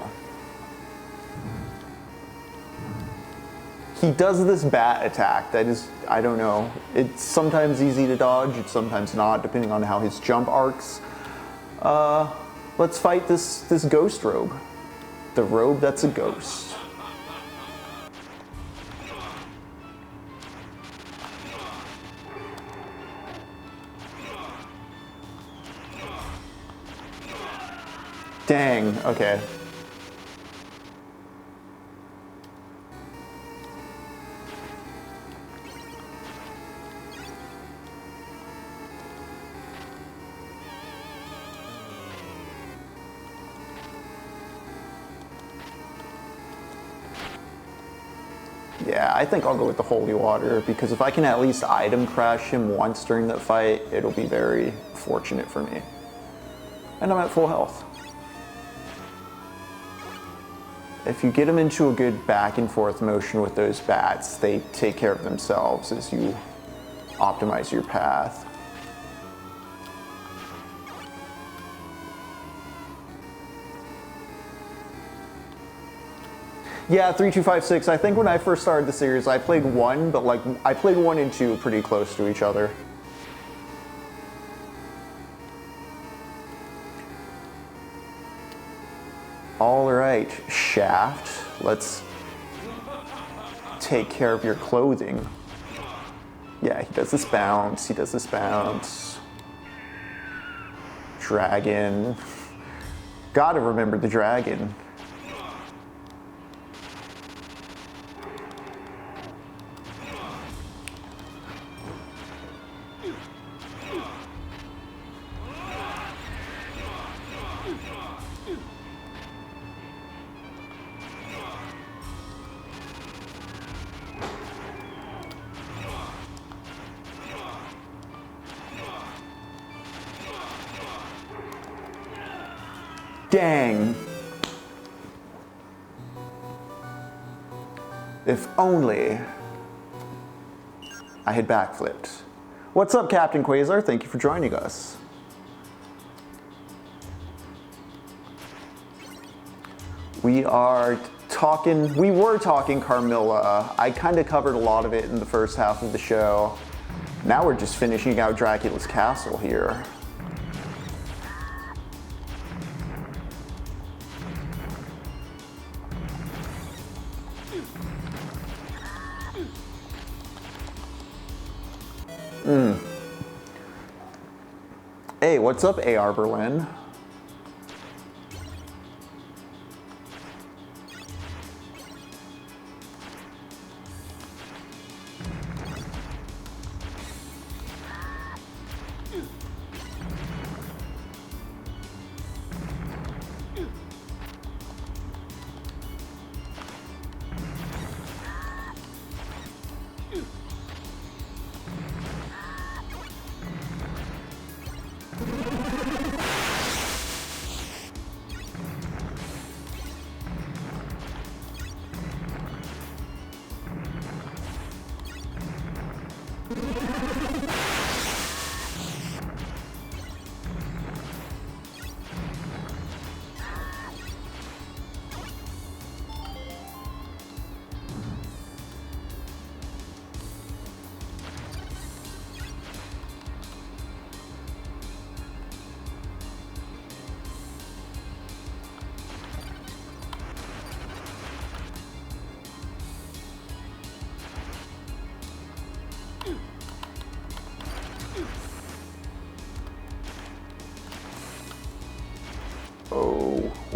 He does this bat attack that is, I don't know, it's sometimes easy to dodge, it's sometimes not, depending on how his jump arcs. Let's fight this ghost robe. The robe that's a ghost. Dang, okay. Yeah, I think I'll go with the holy water, because if I can at least item crash him once during that fight, it'll be very fortunate for me. And I'm at full health. If you get them into a good back and forth motion with those bats, they take care of themselves as you optimize your path. Yeah, 3, 2, 5, 6. I think when I first started the series, I played 1, but like I played 1 and 2 pretty close to each other. All right, Shaft, let's take care of your clothing. Yeah, he does this bounce, he does this bounce. Dragon. Gotta remember the dragon. Dang. If only I had backflipped. What's up, Captain Quasar? Thank you for joining us. We were talking Carmilla. I kind of covered a lot of it in the first half of the show. Now we're just finishing out Dracula's castle here. Hey, what's up, AR Berlin?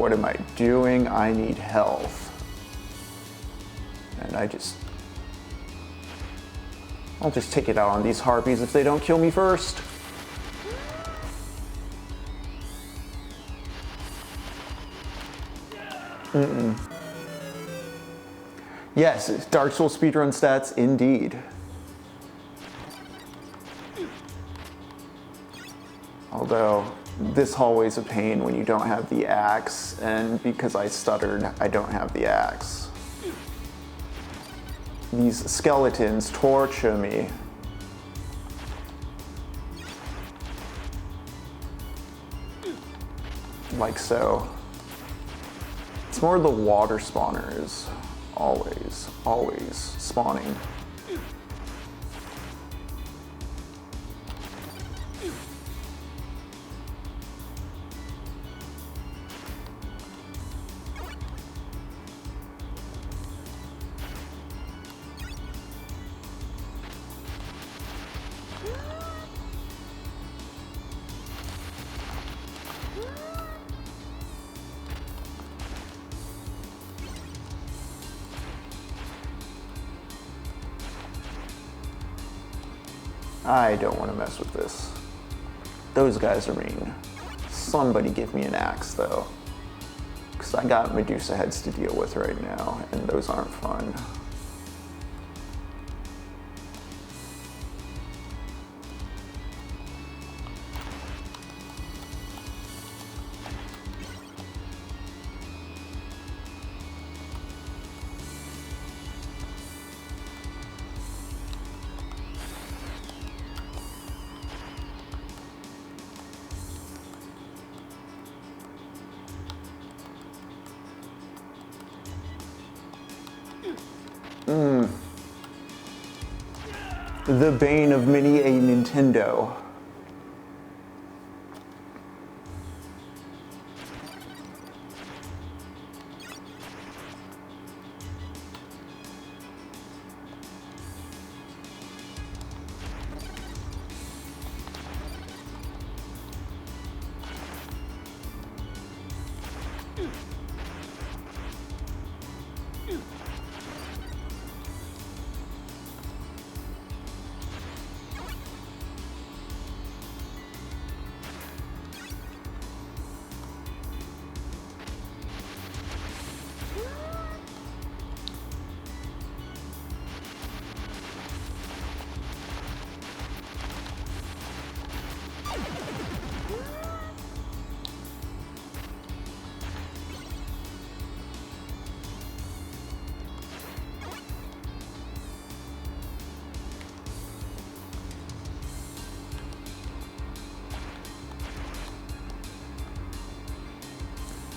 what am I doing? I need health. And I'll just take it out on these harpies if they don't kill me first. Yes, Dark Souls speedrun stats, indeed. Although, this hallway's a pain when you don't have the axe, and because I stuttered, I don't have the axe. These skeletons torture me. Like so. It's more the water spawners. Always spawning. I don't want to mess with this. Those guys are mean. Somebody give me an axe though. Because I got Medusa heads to deal with right now, and those aren't fun. The bane of many a Nintendo.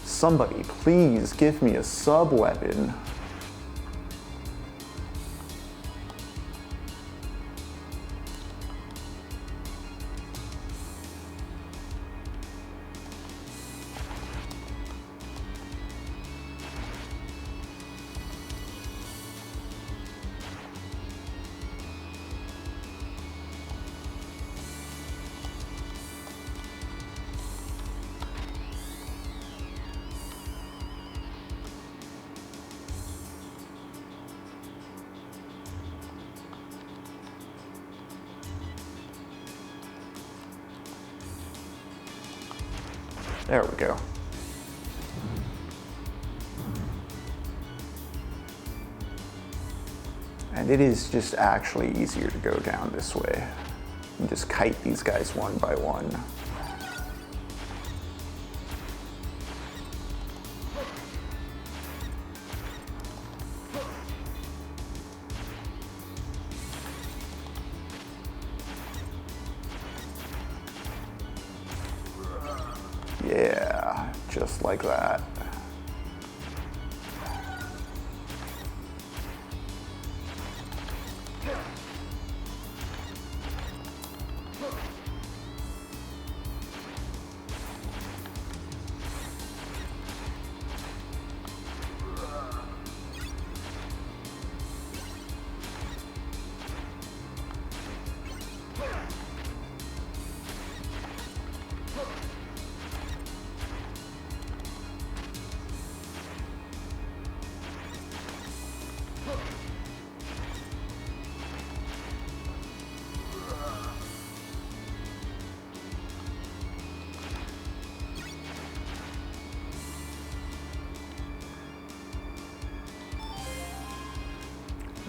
Somebody, please give me a sub-weapon. There we go. And it is just actually easier to go down this way. And just kite these guys one by one. Yeah, just like that.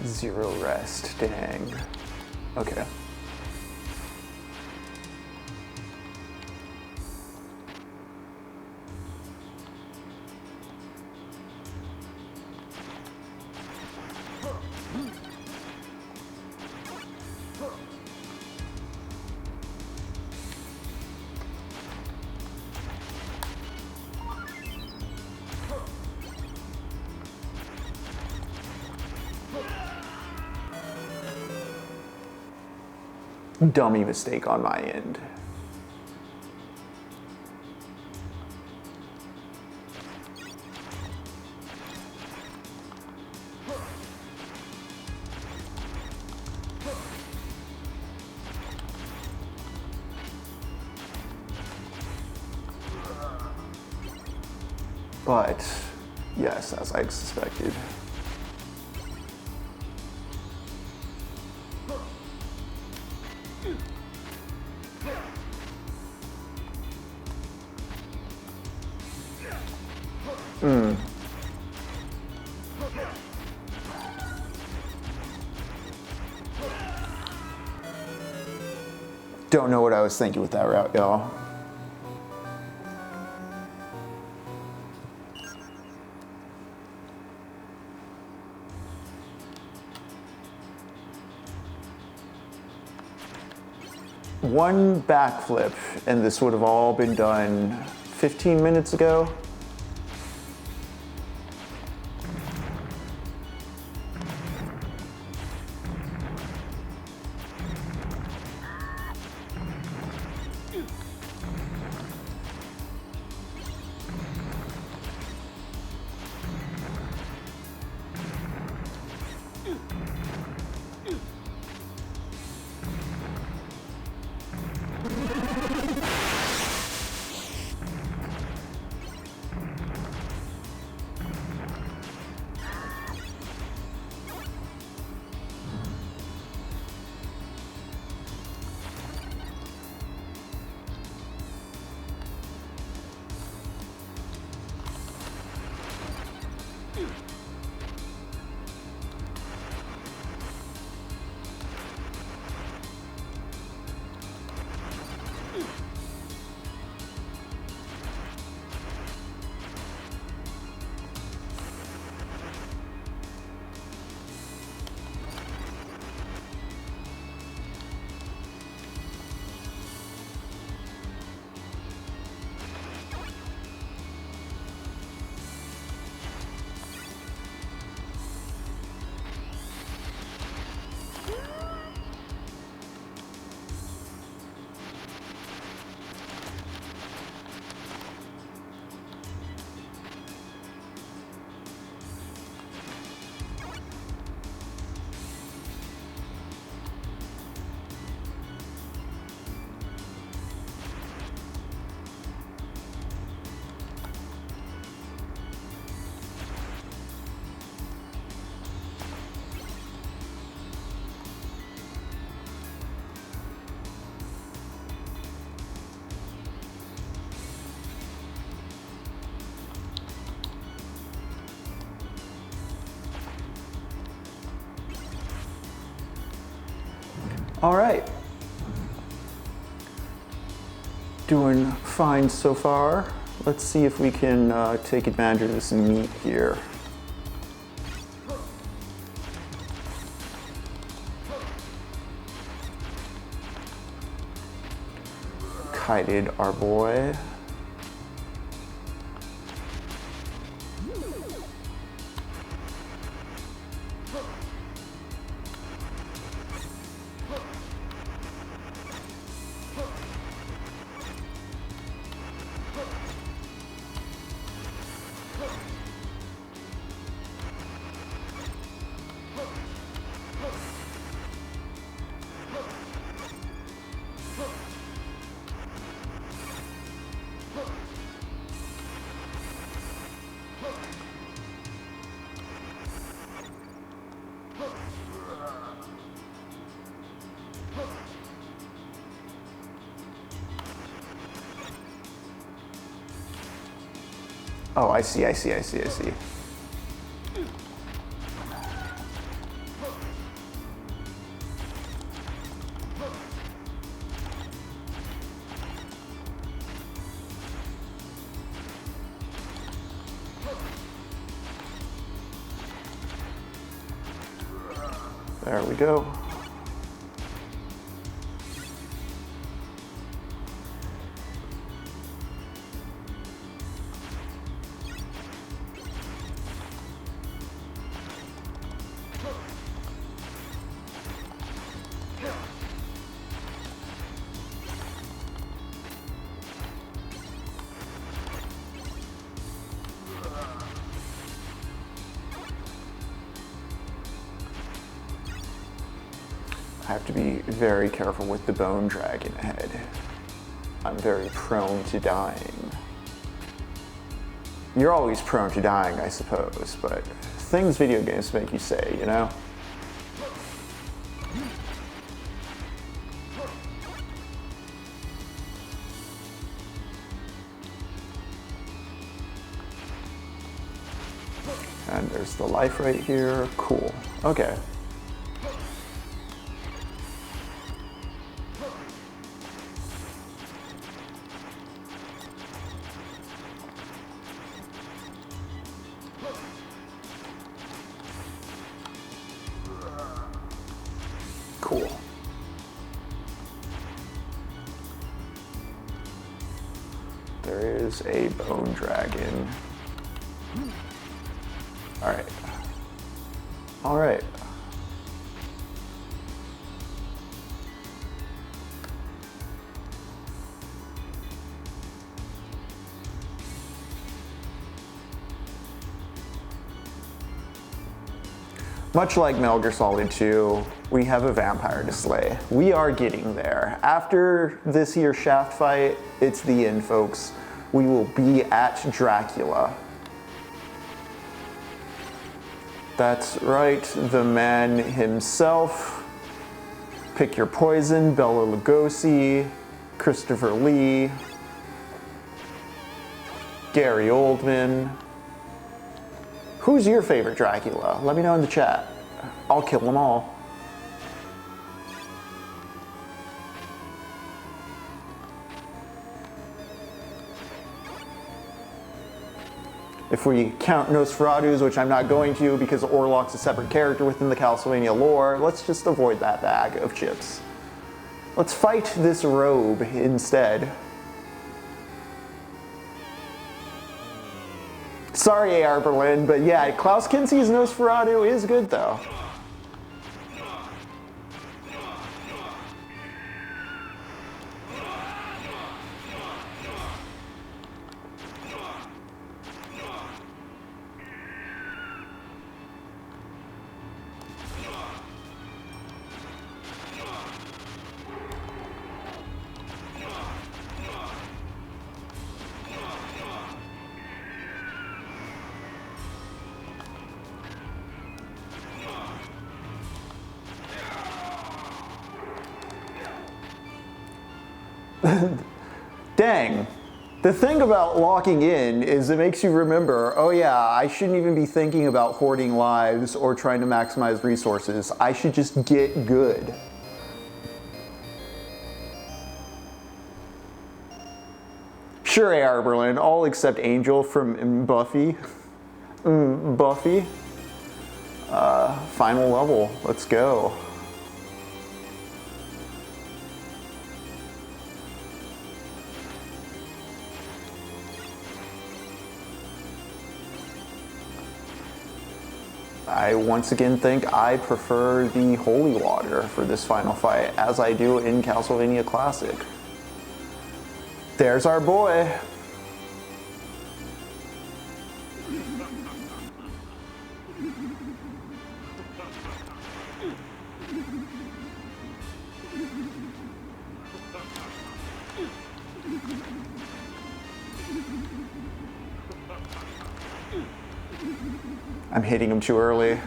0 rest, dang. Okay. Dummy mistake on my end. But yes, as I suspected. Don't know what I was thinking with that route, y'all. One backflip, and this would have all been done 15 minutes ago. All right. Doing fine so far. Let's see if we can take advantage of this meat here. Kited our boy. Oh, I see. There we go. I have to be very careful with the bone dragon head. I'm very prone to dying. You're always prone to dying, I suppose, but things video games make you say, you know? And there's the life right here. Cool. Okay. Cool. There is a bone dragon. All right. All right. Much like Metal Gear Solid 2, we have a vampire to slay. We are getting there. After this here shaft fight, it's the end, folks. We will be at Dracula. That's right, the man himself. Pick your poison, Bela Lugosi, Christopher Lee, Gary Oldman. Who's your favorite Dracula? Let me know in the chat. I'll kill them all. If we count Nosferatu's, which I'm not going to because Orlok's a separate character within the Castlevania lore, let's just avoid that bag of chips. Let's fight this robe instead. Sorry, AR Berlin, but yeah, Klaus Kinski's Nosferatu is good though. Dang. The thing about locking in is it makes you remember, oh yeah, I shouldn't even be thinking about hoarding lives or trying to maximize resources. I should just get good. Sure, AR Berlin, all except Angel from Buffy. Buffy. Final level, let's go. I once again think I prefer the holy water for this final fight, as I do in Castlevania Classic. There's our boy. I'm hitting him too early.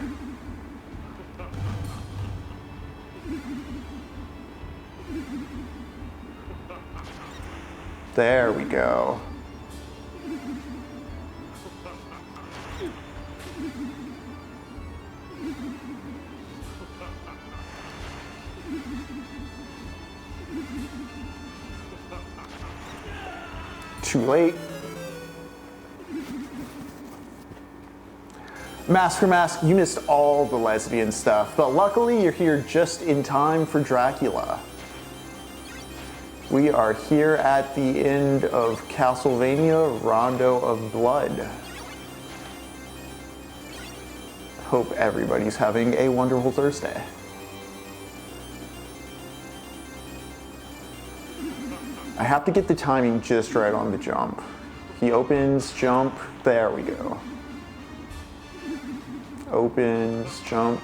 There we go. Too late. Mask for Mask, you missed all the lesbian stuff, but luckily you're here just in time for Dracula. We are here at the end of Castlevania Rondo of Blood. Hope everybody's having a wonderful Thursday. I have to get the timing just right on the jump. He opens, jump, there we go. Opens, jump,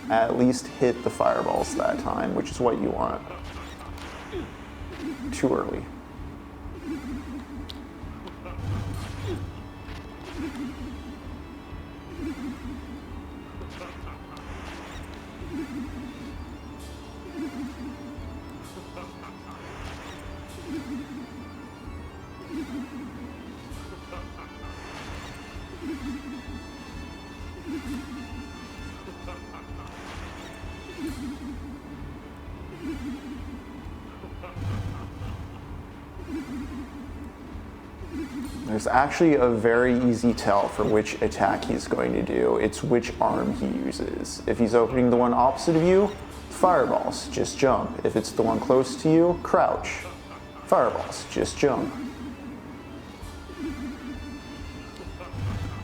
at least hit the fireballs that time, which is what you want. Too early. There's actually a very easy tell for which attack he's going to do. It's which arm he uses. If he's opening the one opposite of you, fireballs, just jump. If it's the one close to you, crouch. Fireballs, just jump.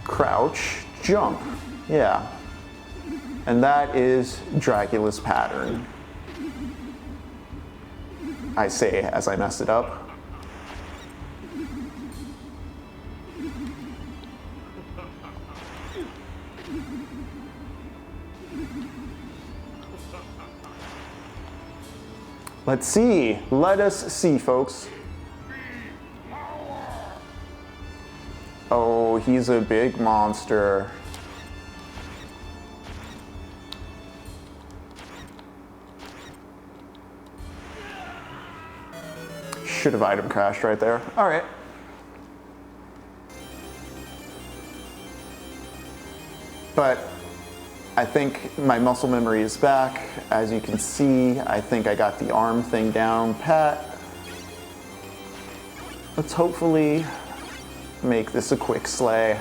Crouch, jump. Yeah. And that is Dracula's pattern. I say as I messed it up. Let's see. Let us see, folks. Oh, he's a big monster. Should have item crashed right there. All right. But I think my muscle memory is back. As you can see, I think I got the arm thing down pat. Let's hopefully make this a quick slay.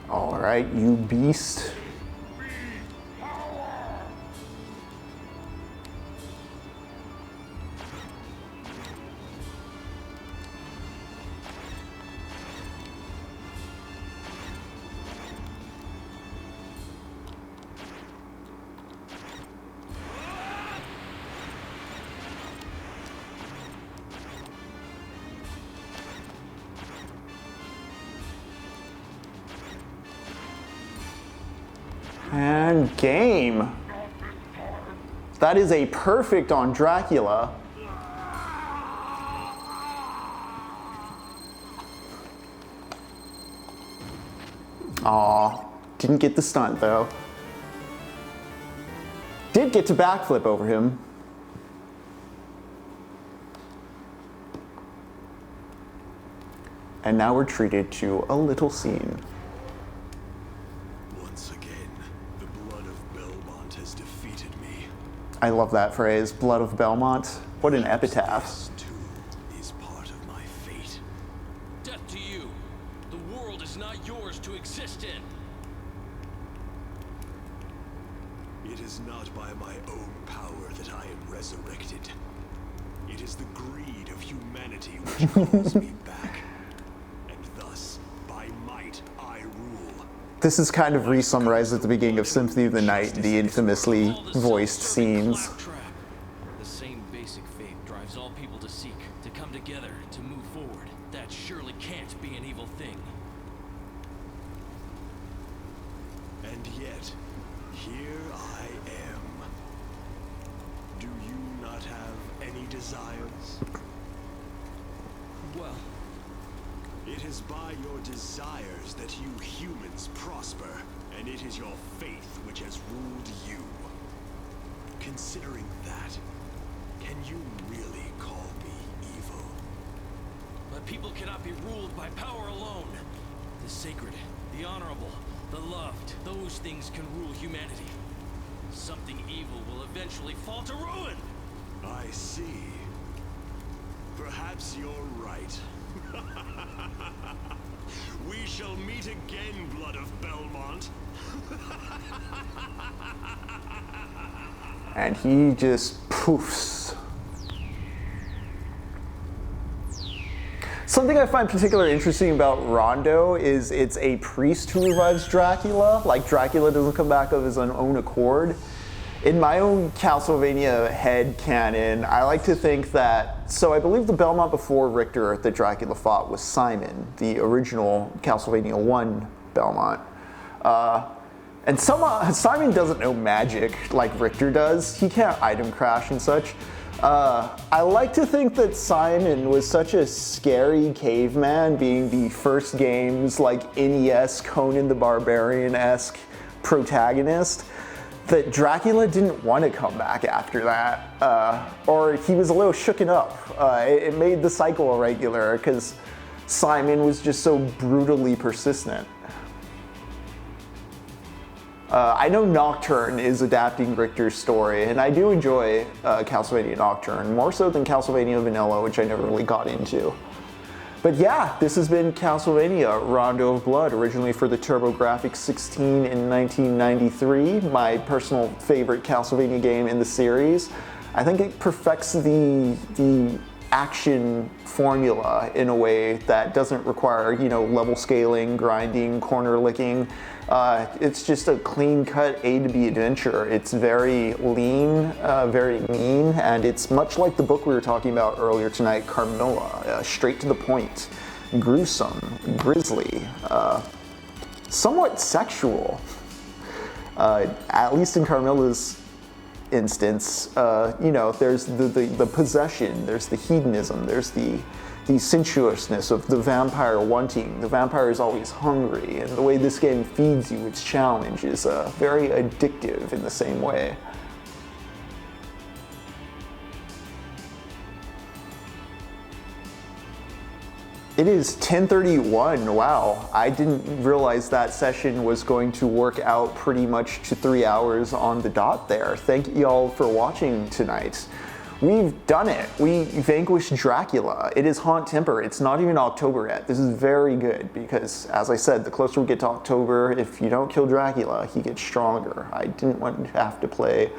All right, you beast. And game. That is a perfect on Dracula. Aw, didn't get the stunt though. Did get to backflip over him. And now we're treated to a little scene. Once again, has defeated me. I love that phrase, Blood of Belmont. What an epitaph. This too is part of my fate. Death to you. The world is not yours to exist in. It is not by my own power that I am resurrected. It is the greed of humanity which calls me back. And thus, by might, I rule. This is kind of re-summarized at the beginning of Symphony of the Night, the infamously voiced scenes. The same basic faith drives all people to seek, to come together, to move forward. That surely can't be an evil thing. And yet, here I am. Do you not have any desires? Well, it is by your desires that you humans prosper, and it is your faith which has ruled you. Considering that, can you really call me evil? but people cannot be ruled by power alone. The sacred, the honorable, the loved, those things can rule humanity. Something evil will eventually fall to ruin. I see. Perhaps you're right. We shall meet again, Blood of Belmont. And he just poofs. Something I find particularly interesting about Rondo is it's a priest who revives Dracula. Like, Dracula doesn't come back of his own accord. In my own Castlevania head canon, I like to think that, so I believe the Belmont before Richter that Dracula fought was Simon, the original Castlevania 1 Belmont. And Simon doesn't know magic like Richter does. He can't item crash and such. I like to think that Simon was such a scary caveman, being the first game's like NES Conan the Barbarian-esque protagonist, that Dracula didn't want to come back after that, or he was a little shooken up. It made the cycle irregular because Simon was just so brutally persistent. I know Nocturne is adapting Richter's story, and I do enjoy Castlevania Nocturne, more so than Castlevania Vanilla, which I never really got into. But yeah, this has been Castlevania Rondo of Blood, originally for the TurboGrafx 16 in 1993, my personal favorite Castlevania game in the series. I think it perfects the action formula in a way that doesn't require, level scaling, grinding, corner licking. It's just a clean-cut A to B adventure. It's very lean, very mean, and it's much like the book we were talking about earlier tonight, Carmilla, straight to the point, gruesome, grisly, somewhat sexual. At least in Carmilla's instance, there's the possession, there's the hedonism, there's the sensuousness of the vampire wanting. The vampire is always hungry, and the way this game feeds you its challenge is very addictive in the same way. It is 10:31. Wow, I didn't realize that session was going to work out pretty much to 3 hours on the dot there. Thank y'all for watching tonight. We've done it. We vanquished Dracula. It is Hauntember. It's not even October yet. This is very good because, as I said, the closer we get to October, if you don't kill Dracula, he gets stronger. I didn't want to have to play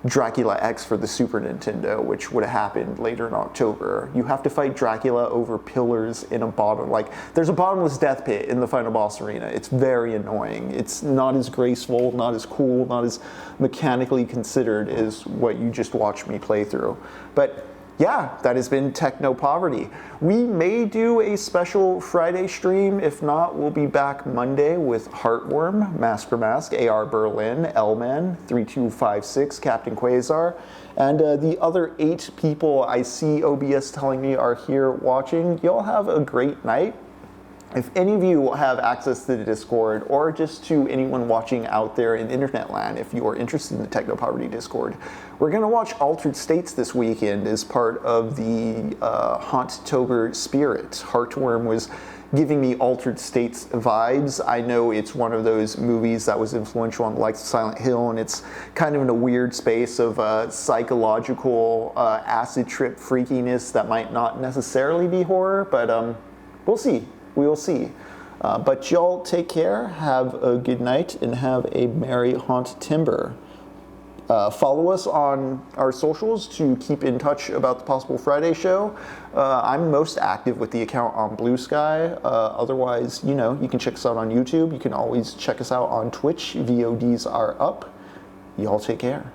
Dracula X for the Super Nintendo, which would have happened later in October. You have to fight Dracula over pillars in a bottom, there's a bottomless death pit in the final boss arena. It's very annoying. It's not as graceful, not as cool, not as mechanically considered as what you just watched me play through. But yeah, that has been TechnoPoverty. We may do a special Friday stream. If not, we'll be back Monday with Heartworm, Mask for Mask, AR Berlin, L-Man, 3256, Captain Quasar, and the other 8 people I see OBS telling me are here watching. Y'all have a great night, If any of you have access to the Discord, or just to anyone watching out there in internet land, if you are interested in the TechnoPoverty Discord, we're going to watch Altered States this weekend as part of the Hauntember spirit. Heartworm was giving me Altered States vibes. I know it's one of those movies that was influential on the likes of Silent Hill, and it's kind of in a weird space of psychological acid trip freakiness that might not necessarily be horror, but we'll see. We will see. But y'all take care, have a good night, and have a merry Hauntember. Follow us on our socials to keep in touch about the possible Friday show. I'm most active with the account on Blue Sky. Otherwise, you know, you can check us out on YouTube. You can always check us out on Twitch. VODs are up. Y'all take care.